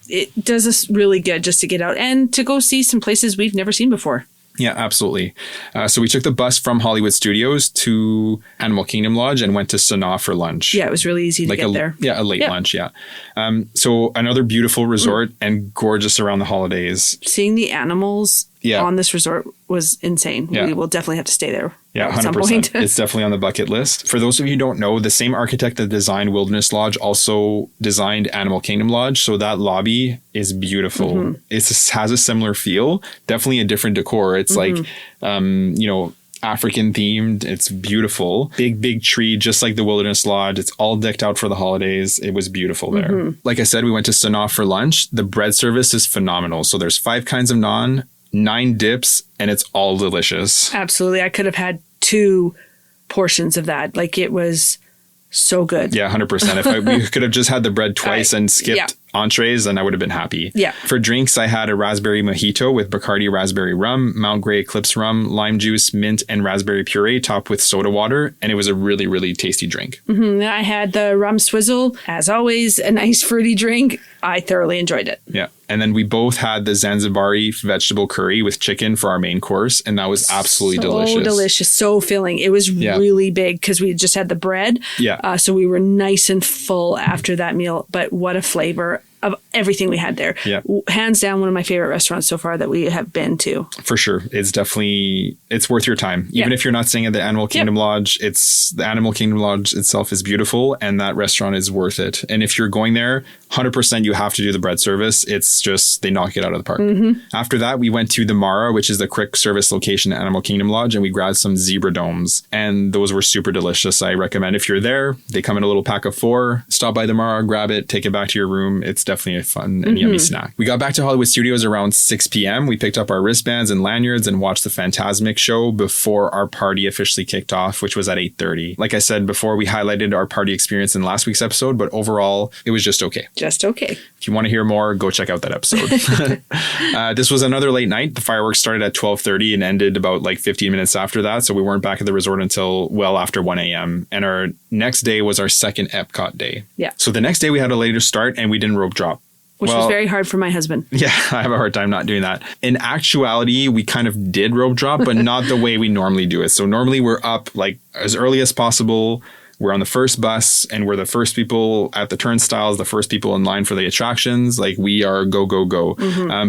it does us really good just to get out and to go see some places we've never seen before. Yeah, absolutely. So we took the bus from Hollywood Studios to Animal Kingdom Lodge and went to Sanaa for lunch. Yeah, it was really easy to get there. Yeah, a late lunch, yeah. So another beautiful resort and gorgeous around the holidays. Seeing the animals on this resort was insane. Yeah. We will definitely have to stay there. Yeah, 100%. It's definitely on the bucket list. For those of you who don't know, the same architect that designed Wilderness Lodge also designed Animal Kingdom Lodge. So that lobby is beautiful. It has a similar feel, definitely a different decor. It's like, African themed. It's beautiful. Big tree, just like the Wilderness Lodge. It's all decked out for the holidays. It was beautiful there. Like I said, we went to Sanaa for lunch. The bread service is phenomenal. So there's 5 kinds of naan, 9 dips, and it's all delicious. Absolutely. I could have had 2 portions of that. Like, it was so good. Yeah, 100%. We could have just had the bread twice and skipped entrees, and I would have been happy. Yeah. For drinks, I had a raspberry mojito with Bacardi raspberry rum, Mount Grey Eclipse rum, lime juice, mint, and raspberry puree topped with soda water. And it was a really, really tasty drink. I had the rum swizzle. As always, a nice fruity drink. I thoroughly enjoyed it. Yeah. And then we both had the Zanzibari vegetable curry with chicken for our main course. And that was absolutely delicious. So delicious. So filling. It was really big because we just had the bread. Yeah. So we were nice and full after that meal. But what a flavor of everything we had there. Yeah. Hands down, one of my favorite restaurants so far that we have been to. For sure. It's worth your time. Even if you're not staying at the Animal Kingdom Lodge, the Animal Kingdom Lodge itself is beautiful and that restaurant is worth it. And if you're going there, 100% you have to do the bread service. It's just, they knock it out of the park. After that, we went to the Mara, which is the quick service location at Animal Kingdom Lodge, and we grabbed some zebra domes. And those were super delicious. I recommend if you're there, they come in a little pack of 4. Stop by the Mara, grab it, take it back to your room. It's definitely a fun and yummy snack. We got back to Hollywood Studios around 6 p.m. We picked up our wristbands and lanyards and watched the Fantasmic show before our party officially kicked off, which was at 8:30. Like I said before, we highlighted our party experience in last week's episode, but overall, it was just okay. Just okay. If you want to hear more, go check out that episode. This was another late night. The fireworks started at 12:30 and ended about like 15 minutes after that. So we weren't back at the resort until well after 1 a.m. And our next day was our second Epcot day. Yeah. So the next day we had a later start and we didn't rope drop. Which was very hard for my husband. Yeah, I have a hard time not doing that. In actuality, we kind of did rope drop, but not the way we normally do it. So normally we're up like as early as possible. We're on the first bus and we're the first people at the turnstiles, the first people in line for the attractions. Like we are go, go, go.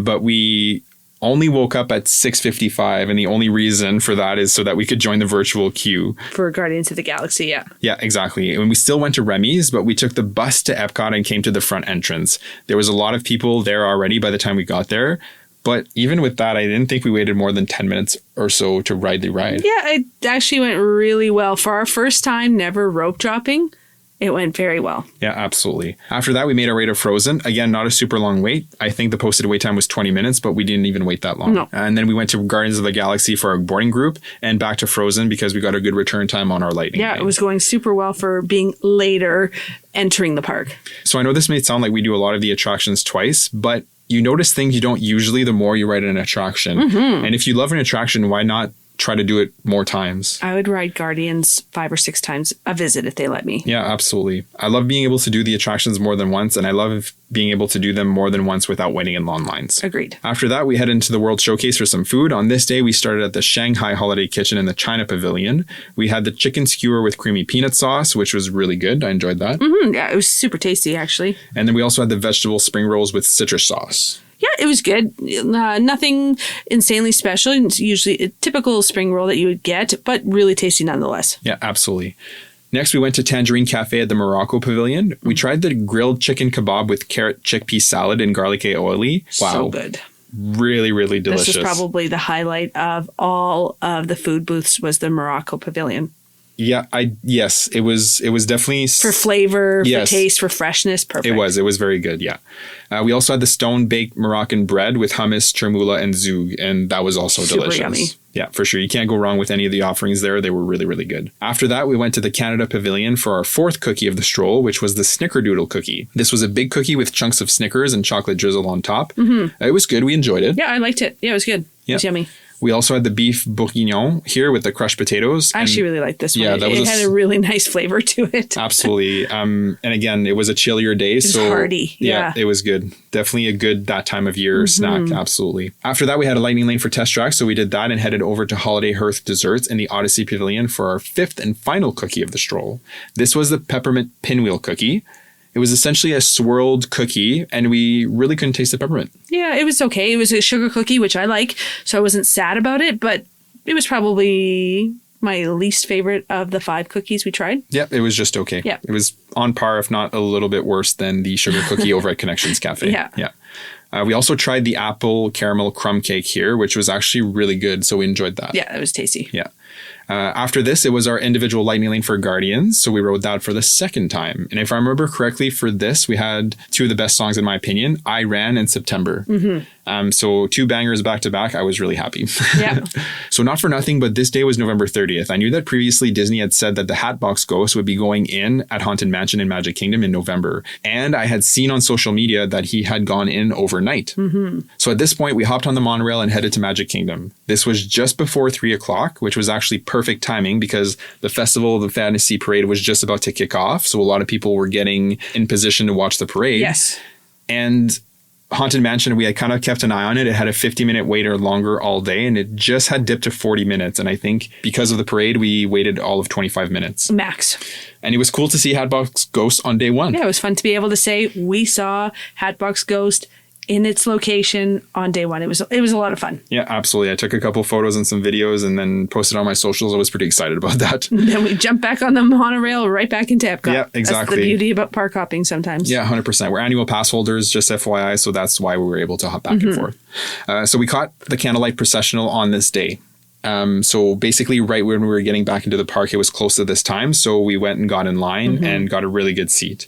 But we only woke up at 6:55. And the only reason for that is so that we could join the virtual queue. For Guardians of the Galaxy, yeah. Yeah, exactly. And we still went to Remy's, but we took the bus to Epcot and came to the front entrance. There was a lot of people there already by the time we got there. But even with that, I didn't think we waited more than 10 minutes or so to ride the ride. Yeah, it actually went really well. For our first time never rope dropping, it went very well. Yeah, absolutely. After that, we made our way to Frozen. Again, not a super long wait. I think the posted wait time was 20 minutes, but we didn't even wait that long. No. And then we went to Guardians of the Galaxy for our boarding group and back to Frozen because we got a good return time on our lightning lane. It was going super well for being later entering the park. So I know this may sound like we do a lot of the attractions twice, but you notice things you don't usually the more you ride an attraction. And if you love an attraction, why not try to do it more times? I would ride Guardians 5 or 6 times a visit if they let me. Yeah, absolutely. I love being able to do the attractions more than once, and I love being able to do them more than once without waiting in long lines. Agreed. After that, we head into the World Showcase for some food. On this day, we started at the Shanghai Holiday Kitchen in the China Pavilion. We had the chicken skewer with creamy peanut sauce, which was really good. I enjoyed that. Yeah, it was super tasty, actually. And then we also had the vegetable spring rolls with citrus sauce. Yeah, it was good. Nothing insanely special. It's usually a typical spring roll that you would get, but really tasty nonetheless. Yeah, absolutely. Next, we went to Tangerine Cafe at the Morocco Pavilion. We tried the grilled chicken kebab with carrot chickpea salad and garlic aioli. Wow. So good. Really, really delicious. This is probably the highlight of all of the food booths was the Morocco Pavilion. Yeah, yes, it was definitely for flavor, for taste, for freshness. Perfect. It was very good. Yeah. We also had the stone baked Moroccan bread with hummus, chermoula, and zoug, and that was also super delicious. Yummy. Yeah, for sure. You can't go wrong with any of the offerings there. They were really, really good. After that, we went to the Canada Pavilion for our 4th cookie of the stroll, which was the Snickerdoodle cookie. This was a big cookie with chunks of Snickers and chocolate drizzle on top. It was good. We enjoyed it. Yeah, I liked it. Yeah, it was good. It was yummy. We also had the beef bourguignon here with the crushed potatoes. I actually really liked this one. Yeah, it had a really nice flavor to it. Absolutely. And again, it was a chillier day. It was hearty. Yeah, it was good. Definitely a good that time of year snack. Absolutely. After that, we had a lightning lane for test track. So we did that and headed over to Holiday Hearth Desserts in the Odyssey Pavilion for our 5th and final cookie of the stroll. This was the peppermint pinwheel cookie. It was essentially a swirled cookie, and we really couldn't taste the peppermint. Yeah, it was okay. It was a sugar cookie, which I like, so I wasn't sad about it, but it was probably my least favorite of the 5 cookies we tried. Yeah, it was just okay. Yeah. It was on par, if not a little bit worse than the sugar cookie over at Connections Cafe. Yeah. We also tried the apple caramel crumb cake here, which was actually really good, so we enjoyed that. Yeah, it was tasty. Yeah. After this, it was our individual lightning lane for Guardians. So we rode that for the second time. And if I remember correctly, for this, we had two of the best songs in my opinion, I Ran and September. So 2 bangers back to back. I was really happy. Yeah. So not for nothing, but this day was November 30th. I knew that previously Disney had said that the Hatbox Ghost would be going in at Haunted Mansion in Magic Kingdom in November. And I had seen on social media that he had gone in overnight. So at this point, we hopped on the monorail and headed to Magic Kingdom. This was just before 3 o'clock, which was actually perfect timing because the Festival of the Fantasy Parade was just about to kick off. So a lot of people were getting in position to watch the parade. Yes. And Haunted Mansion, we had kind of kept an eye on it. It had a 50-minute wait or longer all day, and it just had dipped to 40 minutes. And I think because of the parade, we waited all of 25 minutes. Max. And it was cool to see Hatbox Ghost on day one. Yeah, it was fun to be able to say we saw Hatbox Ghost in its location on day one. It was a lot of fun. Yeah, absolutely. I took a couple photos and some videos and then posted on my socials. I was pretty excited about that. Then we jumped back on the monorail right back into Epcot. Yeah, exactly. That's the beauty about park hopping sometimes. Yeah, 100%. We're annual pass holders, just FYI, so that's why we were able to hop back and forth. So we caught the candlelight processional on this day. So basically right when we were getting back into the park, it was close to this time. So we went and got in line and got a really good seat.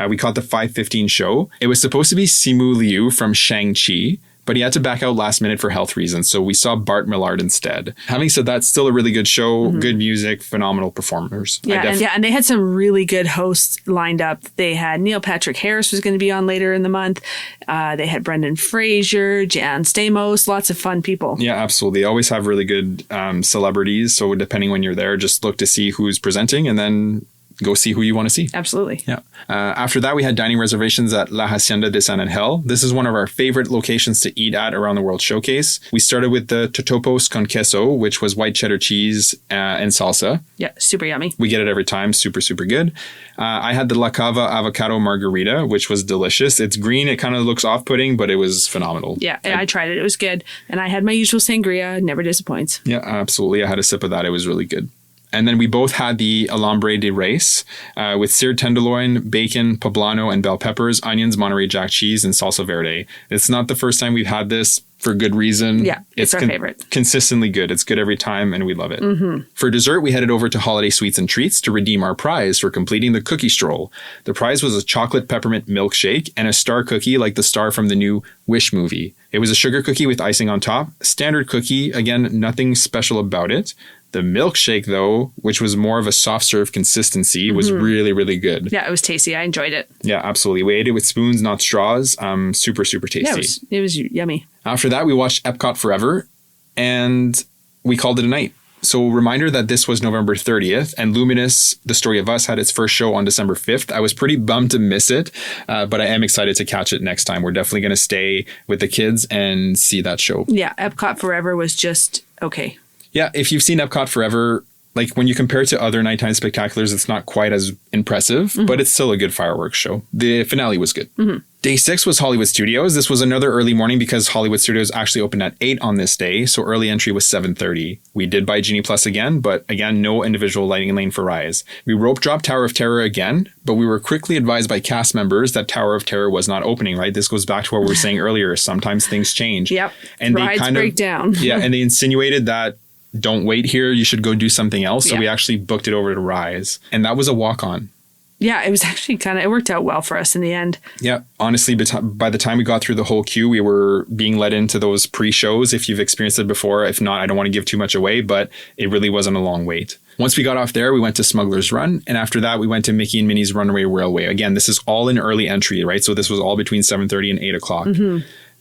We caught the 5:15 show. It was supposed to be Simu Liu from Shang-Chi, but he had to back out last minute for health reasons. So we saw Bart Millard instead. Having said that, still a really good show, good music, phenomenal performers. And they had some really good hosts lined up. They had Neil Patrick Harris was going to be on later in the month. They had Brendan Fraser, Jan Stamos, lots of fun people. Yeah, absolutely. They always have really good celebrities. So depending when you're there, just look to see who's presenting and then go see who you want to see. Absolutely. Yeah. After that, we had dining reservations at La Hacienda de San Angel. This is one of our favorite locations to eat at around the World Showcase. We started with the totopos con queso, which was white cheddar cheese and salsa. Yeah, super yummy. We get it every time. Super, super good. I had the La Cava avocado margarita, which was delicious. It's green. It kind of looks off-putting, but it was phenomenal. Yeah, I tried it. It was good. And I had my usual sangria. Never disappoints. Yeah, absolutely. I had a sip of that. It was really good. And then we both had the alambre de res with seared tenderloin, bacon, poblano, and bell peppers, onions, Monterey Jack cheese, and salsa verde. It's not the first time we've had this for good reason. Yeah, it's our favorite. Consistently good. It's good every time, and we love it. For dessert, we headed over to Holiday Sweets and Treats to redeem our prize for completing the cookie stroll. The prize was a chocolate peppermint milkshake and a star cookie like the star from the new Wish movie. It was a sugar cookie with icing on top. Standard cookie. Again, nothing special about it. The milkshake, though, which was more of a soft serve consistency, was really, really good. Yeah, it was tasty. I enjoyed it. Yeah, absolutely. We ate it with spoons, not straws. Super, super tasty. Yeah, it was yummy. After that, we watched Epcot Forever, and we called it a night. So reminder that this was November 30th, and Luminous, The Story of Us, had its first show on December 5th. I was pretty bummed to miss it, but I am excited to catch it next time. We're definitely going to stay with the kids and see that show. Yeah, Epcot Forever was just okay. Yeah, if you've seen Epcot Forever, like when you compare it to other nighttime spectaculars, it's not quite as impressive, but it's still a good fireworks show. The finale was good. Day 6 was Hollywood Studios. This was another early morning because Hollywood Studios actually opened at 8 on this day, so early entry was 7:30. We did buy Genie Plus again, but again, no individual lightning lane for Rise. We rope dropped Tower of Terror again, but we were quickly advised by cast members that Tower of Terror was not opening, right? This goes back to what we were saying earlier. Sometimes things change. Yep. And Rides they kind break of down. Yeah, and they insinuated that don't wait here, you should go do something else. So Yeah. we actually booked it over to Rise, and that was a walk-on. Yeah, it was actually it worked out well for us in the end. Yeah, honestly, by the time we got through the whole queue, we were being led into those pre-shows. If you've experienced it before, if not, I don't want to give too much away, but it really wasn't a long wait. Once we got off there, we went to Smuggler's Run, and after that, we went to Mickey and Minnie's Runaway Railway. Again, this is all in early entry, right? So this was all between 7:30 and 8 o'clock.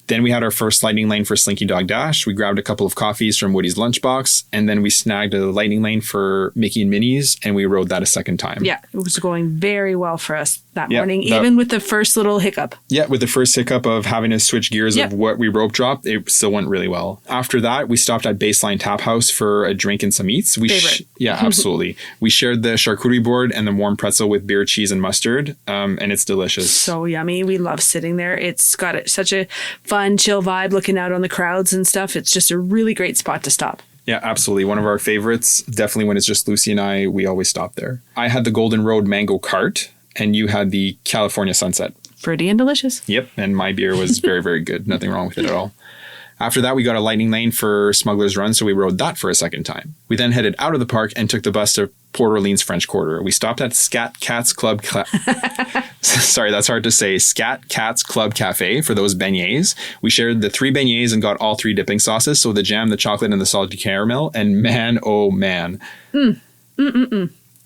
Then we had our first lightning lane for Slinky Dog Dash. We grabbed a couple of coffees from Woody's Lunchbox, and then we snagged a lightning lane for Mickey and Minnie's, and we rode that a second time. Yeah, it was going very well for us that morning, even with the first little hiccup. Yeah, with the first hiccup of having to switch gears of what we rope dropped, it still went really well. After that, we stopped at Baseline Tap House for a drink and some eats. Favorite. Absolutely. We shared the charcuterie board and the warm pretzel with beer, cheese, and mustard, and it's delicious. So yummy. We love sitting there. It's got such a fun, chill vibe looking out on the crowds and stuff. It's just a really great spot to stop. Yeah, absolutely. One of our favorites. Definitely when it's just Lucie and I, we always stop there. I had the Golden Road Mango Cart, and you had the California Sunset. Fruity and delicious. Yep, and my beer was very, very good. Nothing wrong with it at all. After that, we got a Lightning Lane for Smuggler's Run, so we rode that for a second time. We then headed out of the park and took the bus to Port Orleans French Quarter. We stopped at Scat Cat's Club... Sorry, that's hard to say. Scat Cat's Club Cafe for those beignets. We shared the 3 beignets and got all 3 dipping sauces, so the jam, the chocolate, and the salted caramel. And man, oh man.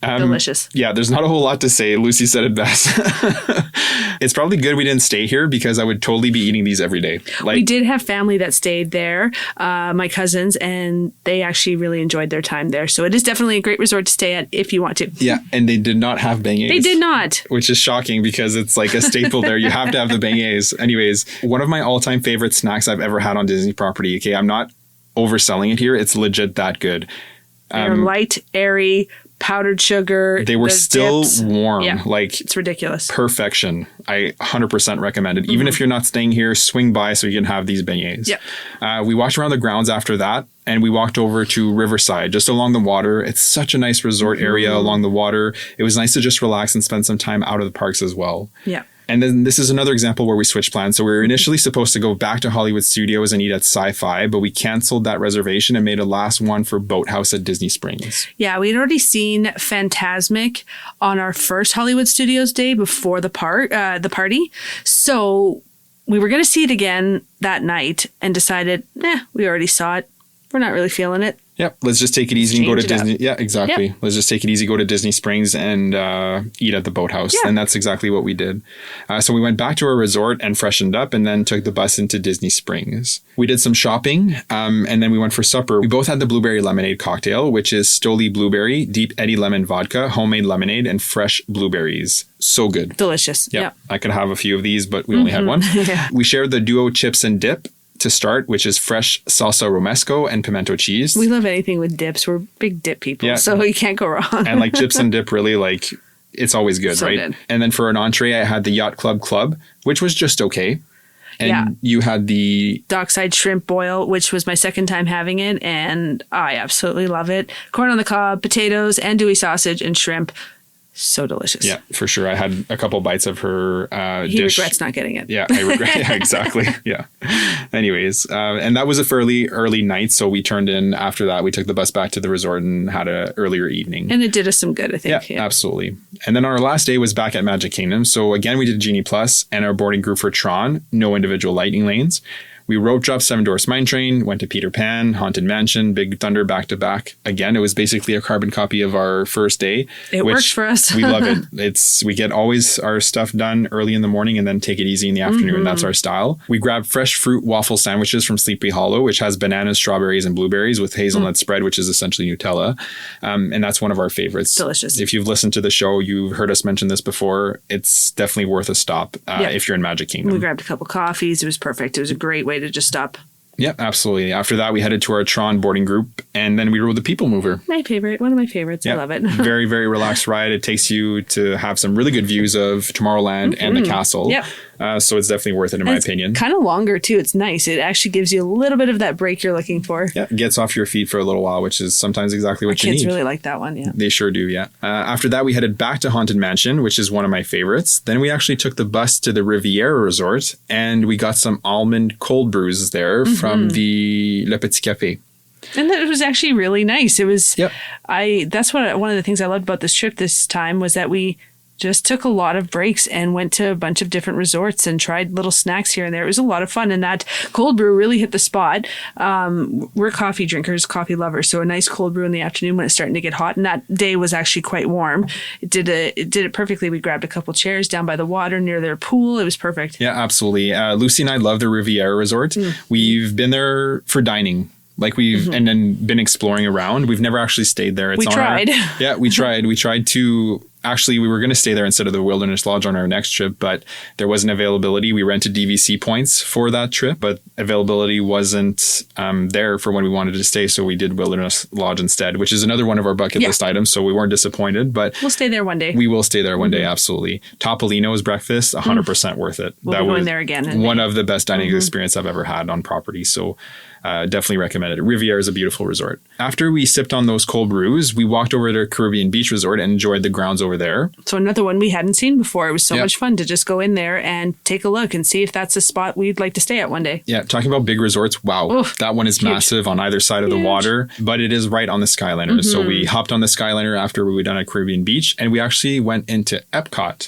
Delicious. Yeah, there's not a whole lot to say. Lucie said it best. It's probably good we didn't stay here because I would totally be eating these every day. We did have family that stayed there, my cousins, and they actually really enjoyed their time there. So it is definitely a great resort to stay at if you want to. Yeah, and they did not have beignets. They did not. Which is shocking because it's like a staple there. You have to have the beignets. Anyways, one of my all-time favorite snacks I've ever had on Disney property. Okay, I'm not overselling it here. It's legit that good. They're light, airy, powdered sugar. They were still dips. warm. Yeah, like it's ridiculous. Perfection. I 100% recommend it. Even if you're not staying here, swing by so you can have these beignets. Yeah. We walked around the grounds after that and we walked over to Riverside, just along the water. It's such a nice resort area along the water. It was nice to just relax and spend some time out of the parks as well. Yeah. And then this is another example where we switched plans. So we were initially supposed to go back to Hollywood Studios and eat at Sci-Fi, but we canceled that reservation and made a last one for Boathouse at Disney Springs. Yeah, we'd already seen Fantasmic on our first Hollywood Studios day before the party. So we were going to see it again that night and decided, we already saw it. We're not really feeling it. Yep. Let's just take it easy and go to Disney. Yeah, exactly. Yep. Let's just take it easy, go to Disney Springs and eat at the Boathouse. Yeah. And that's exactly what we did. So we went back to our resort and freshened up and then took the bus into Disney Springs. We did some shopping and then we went for supper. We both had the blueberry lemonade cocktail, which is Stoli blueberry, deep Eddie lemon vodka, homemade lemonade, and fresh blueberries. So good. Delicious. Yep. Yeah. I could have a few of these, but we only had one. Yeah. We shared the duo chips and dip to start, which is fresh salsa romesco and pimento cheese. We love anything with dips. We're big dip people, so you can't go wrong. And like chips and dip, really, like it's always good, So right? good. And then for an entree, I had the Yacht Club, which was just okay. And you had the Dockside shrimp boil, which was my second time having it, and I absolutely love it. Corn on the cob, potatoes, andouille sausage, and shrimp. So delicious. Yeah, for sure. I had a couple bites of her He dish. regrets not getting it. Yeah, I regret. Yeah, exactly. Yeah. Anyways, and that was a fairly early night, so we turned in after that. We took the bus back to the resort and had an earlier evening. And it did us some good, I think. Yeah, absolutely. And then our last day was back at Magic Kingdom. So again, we did Genie Plus and our boarding group for Tron, no individual lightning lanes. We rope dropped Seven Dwarfs Mine Train, went to Peter Pan, Haunted Mansion, Big Thunder back to back. Again, it was basically a carbon copy of our first day. It works for us. We love it. We get always our stuff done early in the morning and then take it easy in the afternoon. That's our style. We grabbed fresh fruit waffle sandwiches from Sleepy Hollow, which has bananas, strawberries, and blueberries with hazelnut spread, which is essentially Nutella. And that's one of our favorites. Delicious. If you've listened to the show, you've heard us mention this before. It's definitely worth a stop if you're in Magic Kingdom. We grabbed a couple coffees. It was perfect. It was a great way to just stop. Yeah, absolutely. After that, we headed to our Tron boarding group, and then we rode the People Mover. My favorite. One of my favorites. I love it. Very, very relaxed ride. It takes you to have some really good views of Tomorrowland and the castle. Yep. So it's definitely worth it, in my opinion. Kind of longer, too. It's nice. It actually gives you a little bit of that break you're looking for. Yeah, it gets off your feet for a little while, which is sometimes exactly what you need. Kids really like that one, yeah. They sure do, yeah. After that, we headed back to Haunted Mansion, which is one of my favorites. Then we actually took the bus to the Riviera Resort, and we got some almond cold brews there from the Le Petit Café. And it was actually really nice. It was, that's one of the things I loved about this trip this time was that we just took a lot of breaks and went to a bunch of different resorts and tried little snacks here and there. It was a lot of fun. And that cold brew really hit the spot. We're coffee drinkers, coffee lovers. So a nice cold brew in the afternoon when it's starting to get hot. And that day was actually quite warm. It did it perfectly. We grabbed a couple chairs down by the water near their pool. It was perfect. Yeah, absolutely. Lucie and I love the Riviera Resort. We've been there for dining. Like and then been exploring around. We've never actually stayed there. We tried. We tried. We tried to, actually, we were going to stay there instead of the Wilderness Lodge on our next trip, but there wasn't availability. We rented DVC points for that trip, but availability wasn't there for when we wanted to stay. So we did Wilderness Lodge instead, which is another one of our bucket list items. So we weren't disappointed, but we'll stay there one day. We will stay there one day. Absolutely. Topolino's breakfast, 100% worth it. We'll be going there again. One of the best dining experience I've ever had on property. So definitely recommend it. Riviera is a beautiful resort. After we sipped on those cold brews, we walked over to Caribbean Beach Resort and enjoyed the grounds over over there. So another one we hadn't seen before. It was so Yep. much fun to just go in there and take a look and see if that's a spot we'd like to stay at one day. Yeah, talking about big resorts, wow, Oof, that one is huge. massive on either side of the water, but it is right on the Skyliner. So we hopped on the Skyliner after we were done at Caribbean Beach, and we actually went into Epcot.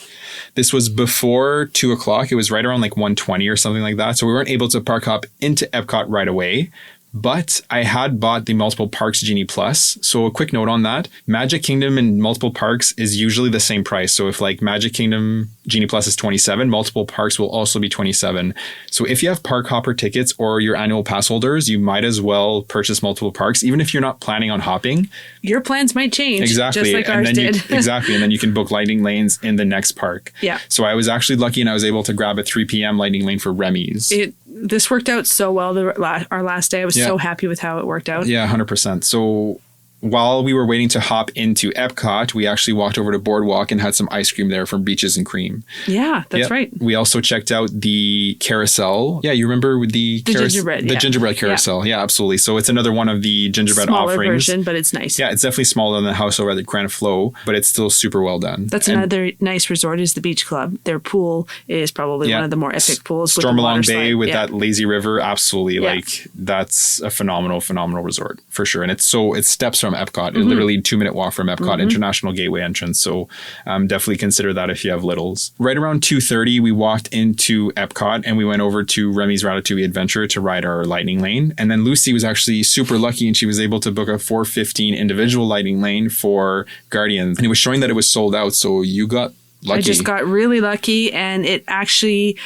This was before 2 o'clock. It was right around like 1:20 or something like that. So we weren't able to park hop into Epcot right away. But I had bought the Multiple Parks Genie Plus. So a quick note on that. Magic Kingdom and Multiple Parks is usually the same price. So if like Magic Kingdom Genie Plus is $27, Multiple Parks will also be $27. So if you have park hopper tickets or your annual pass holders, you might as well purchase Multiple Parks, even if you're not planning on hopping. Your plans might change. Exactly. Just like and ours then did. Exactly. And then you can book Lightning Lanes in the next park. Yeah. So I was actually lucky and I was able to grab a 3 p.m. Lightning Lane for Remy's. This worked out so well our last day. I was Yeah. so happy with how it worked out. Yeah, 100%. So while we were waiting to hop into Epcot, we actually walked over to Boardwalk and had some ice cream there from Beaches and Cream. Yeah, that's Yep. right. We also checked out the carousel. Yeah, you remember with the gingerbread, the yeah. gingerbread carousel. Yeah, absolutely. So it's another one of the gingerbread Smaller offerings. version, but it's nice. Yeah, it's definitely smaller than the house over at the Grand Flow, but it's still super well done. That's And another nice resort is the Beach Club. Their pool is probably Yeah. one of the more epic pools. with the Stormalong water Bay slide. with Yeah. that lazy river, absolutely. Yeah. Like that's a phenomenal resort for sure. And it steps from Epcot. Mm-hmm. It literally 2-minute walk from Epcot International Gateway entrance. So definitely consider that if you have littles. Right around 2:30, we walked into Epcot and we went over to Remy's Ratatouille Adventure to ride our Lightning Lane. And then Lucie was actually super lucky and she was able to book a 4:15 individual Lightning Lane for Guardians. And it was showing that it was sold out. So you got lucky. I just got really lucky, and it actually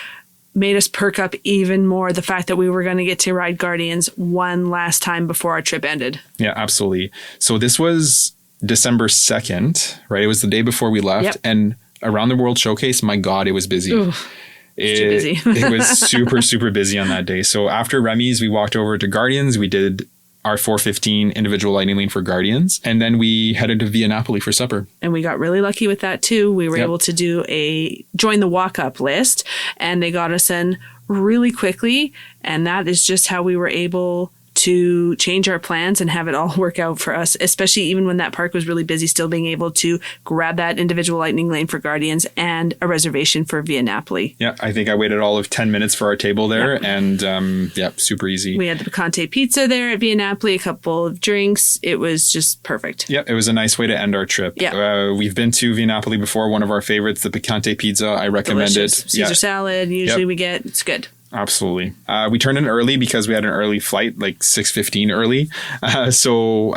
made us perk up even more the fact that we were going to get to ride Guardians one last time before our trip ended. Yeah, absolutely. So this was December 2nd, right? It was the day before we left. Yep. And around the World Showcase, my God, it was busy. Ooh, it's too busy. It was super busy on that day. So after Remy's, we walked over to Guardians. We did our 4:15 individual Lightning Lane for Guardians. And then we headed to Via Napoli for supper. And we got really lucky with that too. We were Yep. able to join the walk-up list, and they got us in really quickly. And that is just how we were able to change our plans and have it all work out for us, especially even when that park was really busy, still being able to grab that individual Lightning Lane for Guardians and a reservation for Via Napoli. Yeah, I think I waited all of 10 minutes for our table there. And super easy. We had the picante pizza there at Via Napoli, a couple of drinks. It was just perfect. Yeah, it was a nice way to end our trip. Yeah. We've been to Via Napoli before. One of our favorites, the picante pizza. I recommend Delicious. it. Caesar salad, usually Yep. we get. It's good. Absolutely. We turned in early because we had an early flight, like 6:15 early. So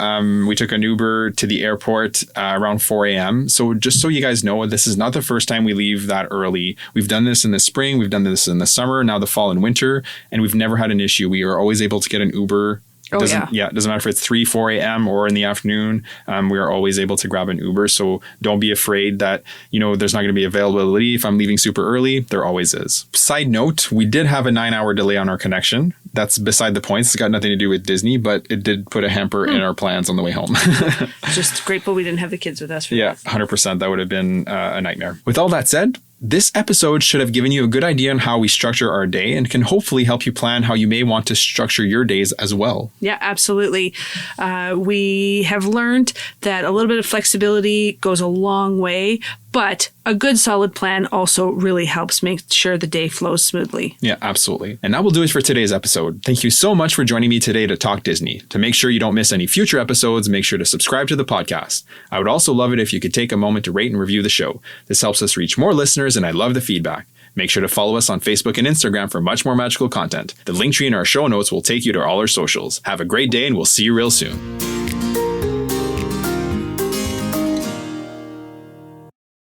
we took an Uber to the airport around 4 a.m. So just so you guys know, this is not the first time we leave that early. We've done this in the spring. We've done this in the summer, now the fall and winter, and we've never had an issue. We are always able to get an Uber. It doesn't matter if it's 3, 4 a.m. or in the afternoon. We are always able to grab an Uber. So don't be afraid that, there's not going to be availability. If I'm leaving super early, there always is. Side note, we did have a 9-hour delay on our connection. That's beside the point. It's got nothing to do with Disney, but it did put a hamper in our plans on the way home. Just grateful we didn't have the kids with us for Yeah, that. 100%. That would have been a nightmare. With all that said, this episode should have given you a good idea on how we structure our day and can hopefully help you plan how you may want to structure your days as well. Yeah, absolutely. We have learned that a little bit of flexibility goes a long way, but a good solid plan also really helps make sure the day flows smoothly. Yeah, absolutely. And that will do it for today's episode. Thank you so much for joining me today to talk Disney. To make sure you don't miss any future episodes, make sure to subscribe to the podcast. I would also love it if you could take a moment to rate and review the show. This helps us reach more listeners, and I love the feedback. Make sure to follow us on Facebook and Instagram for much more magical content. The link tree in our show notes will take you to all our socials. Have a great day, and we'll see you real soon.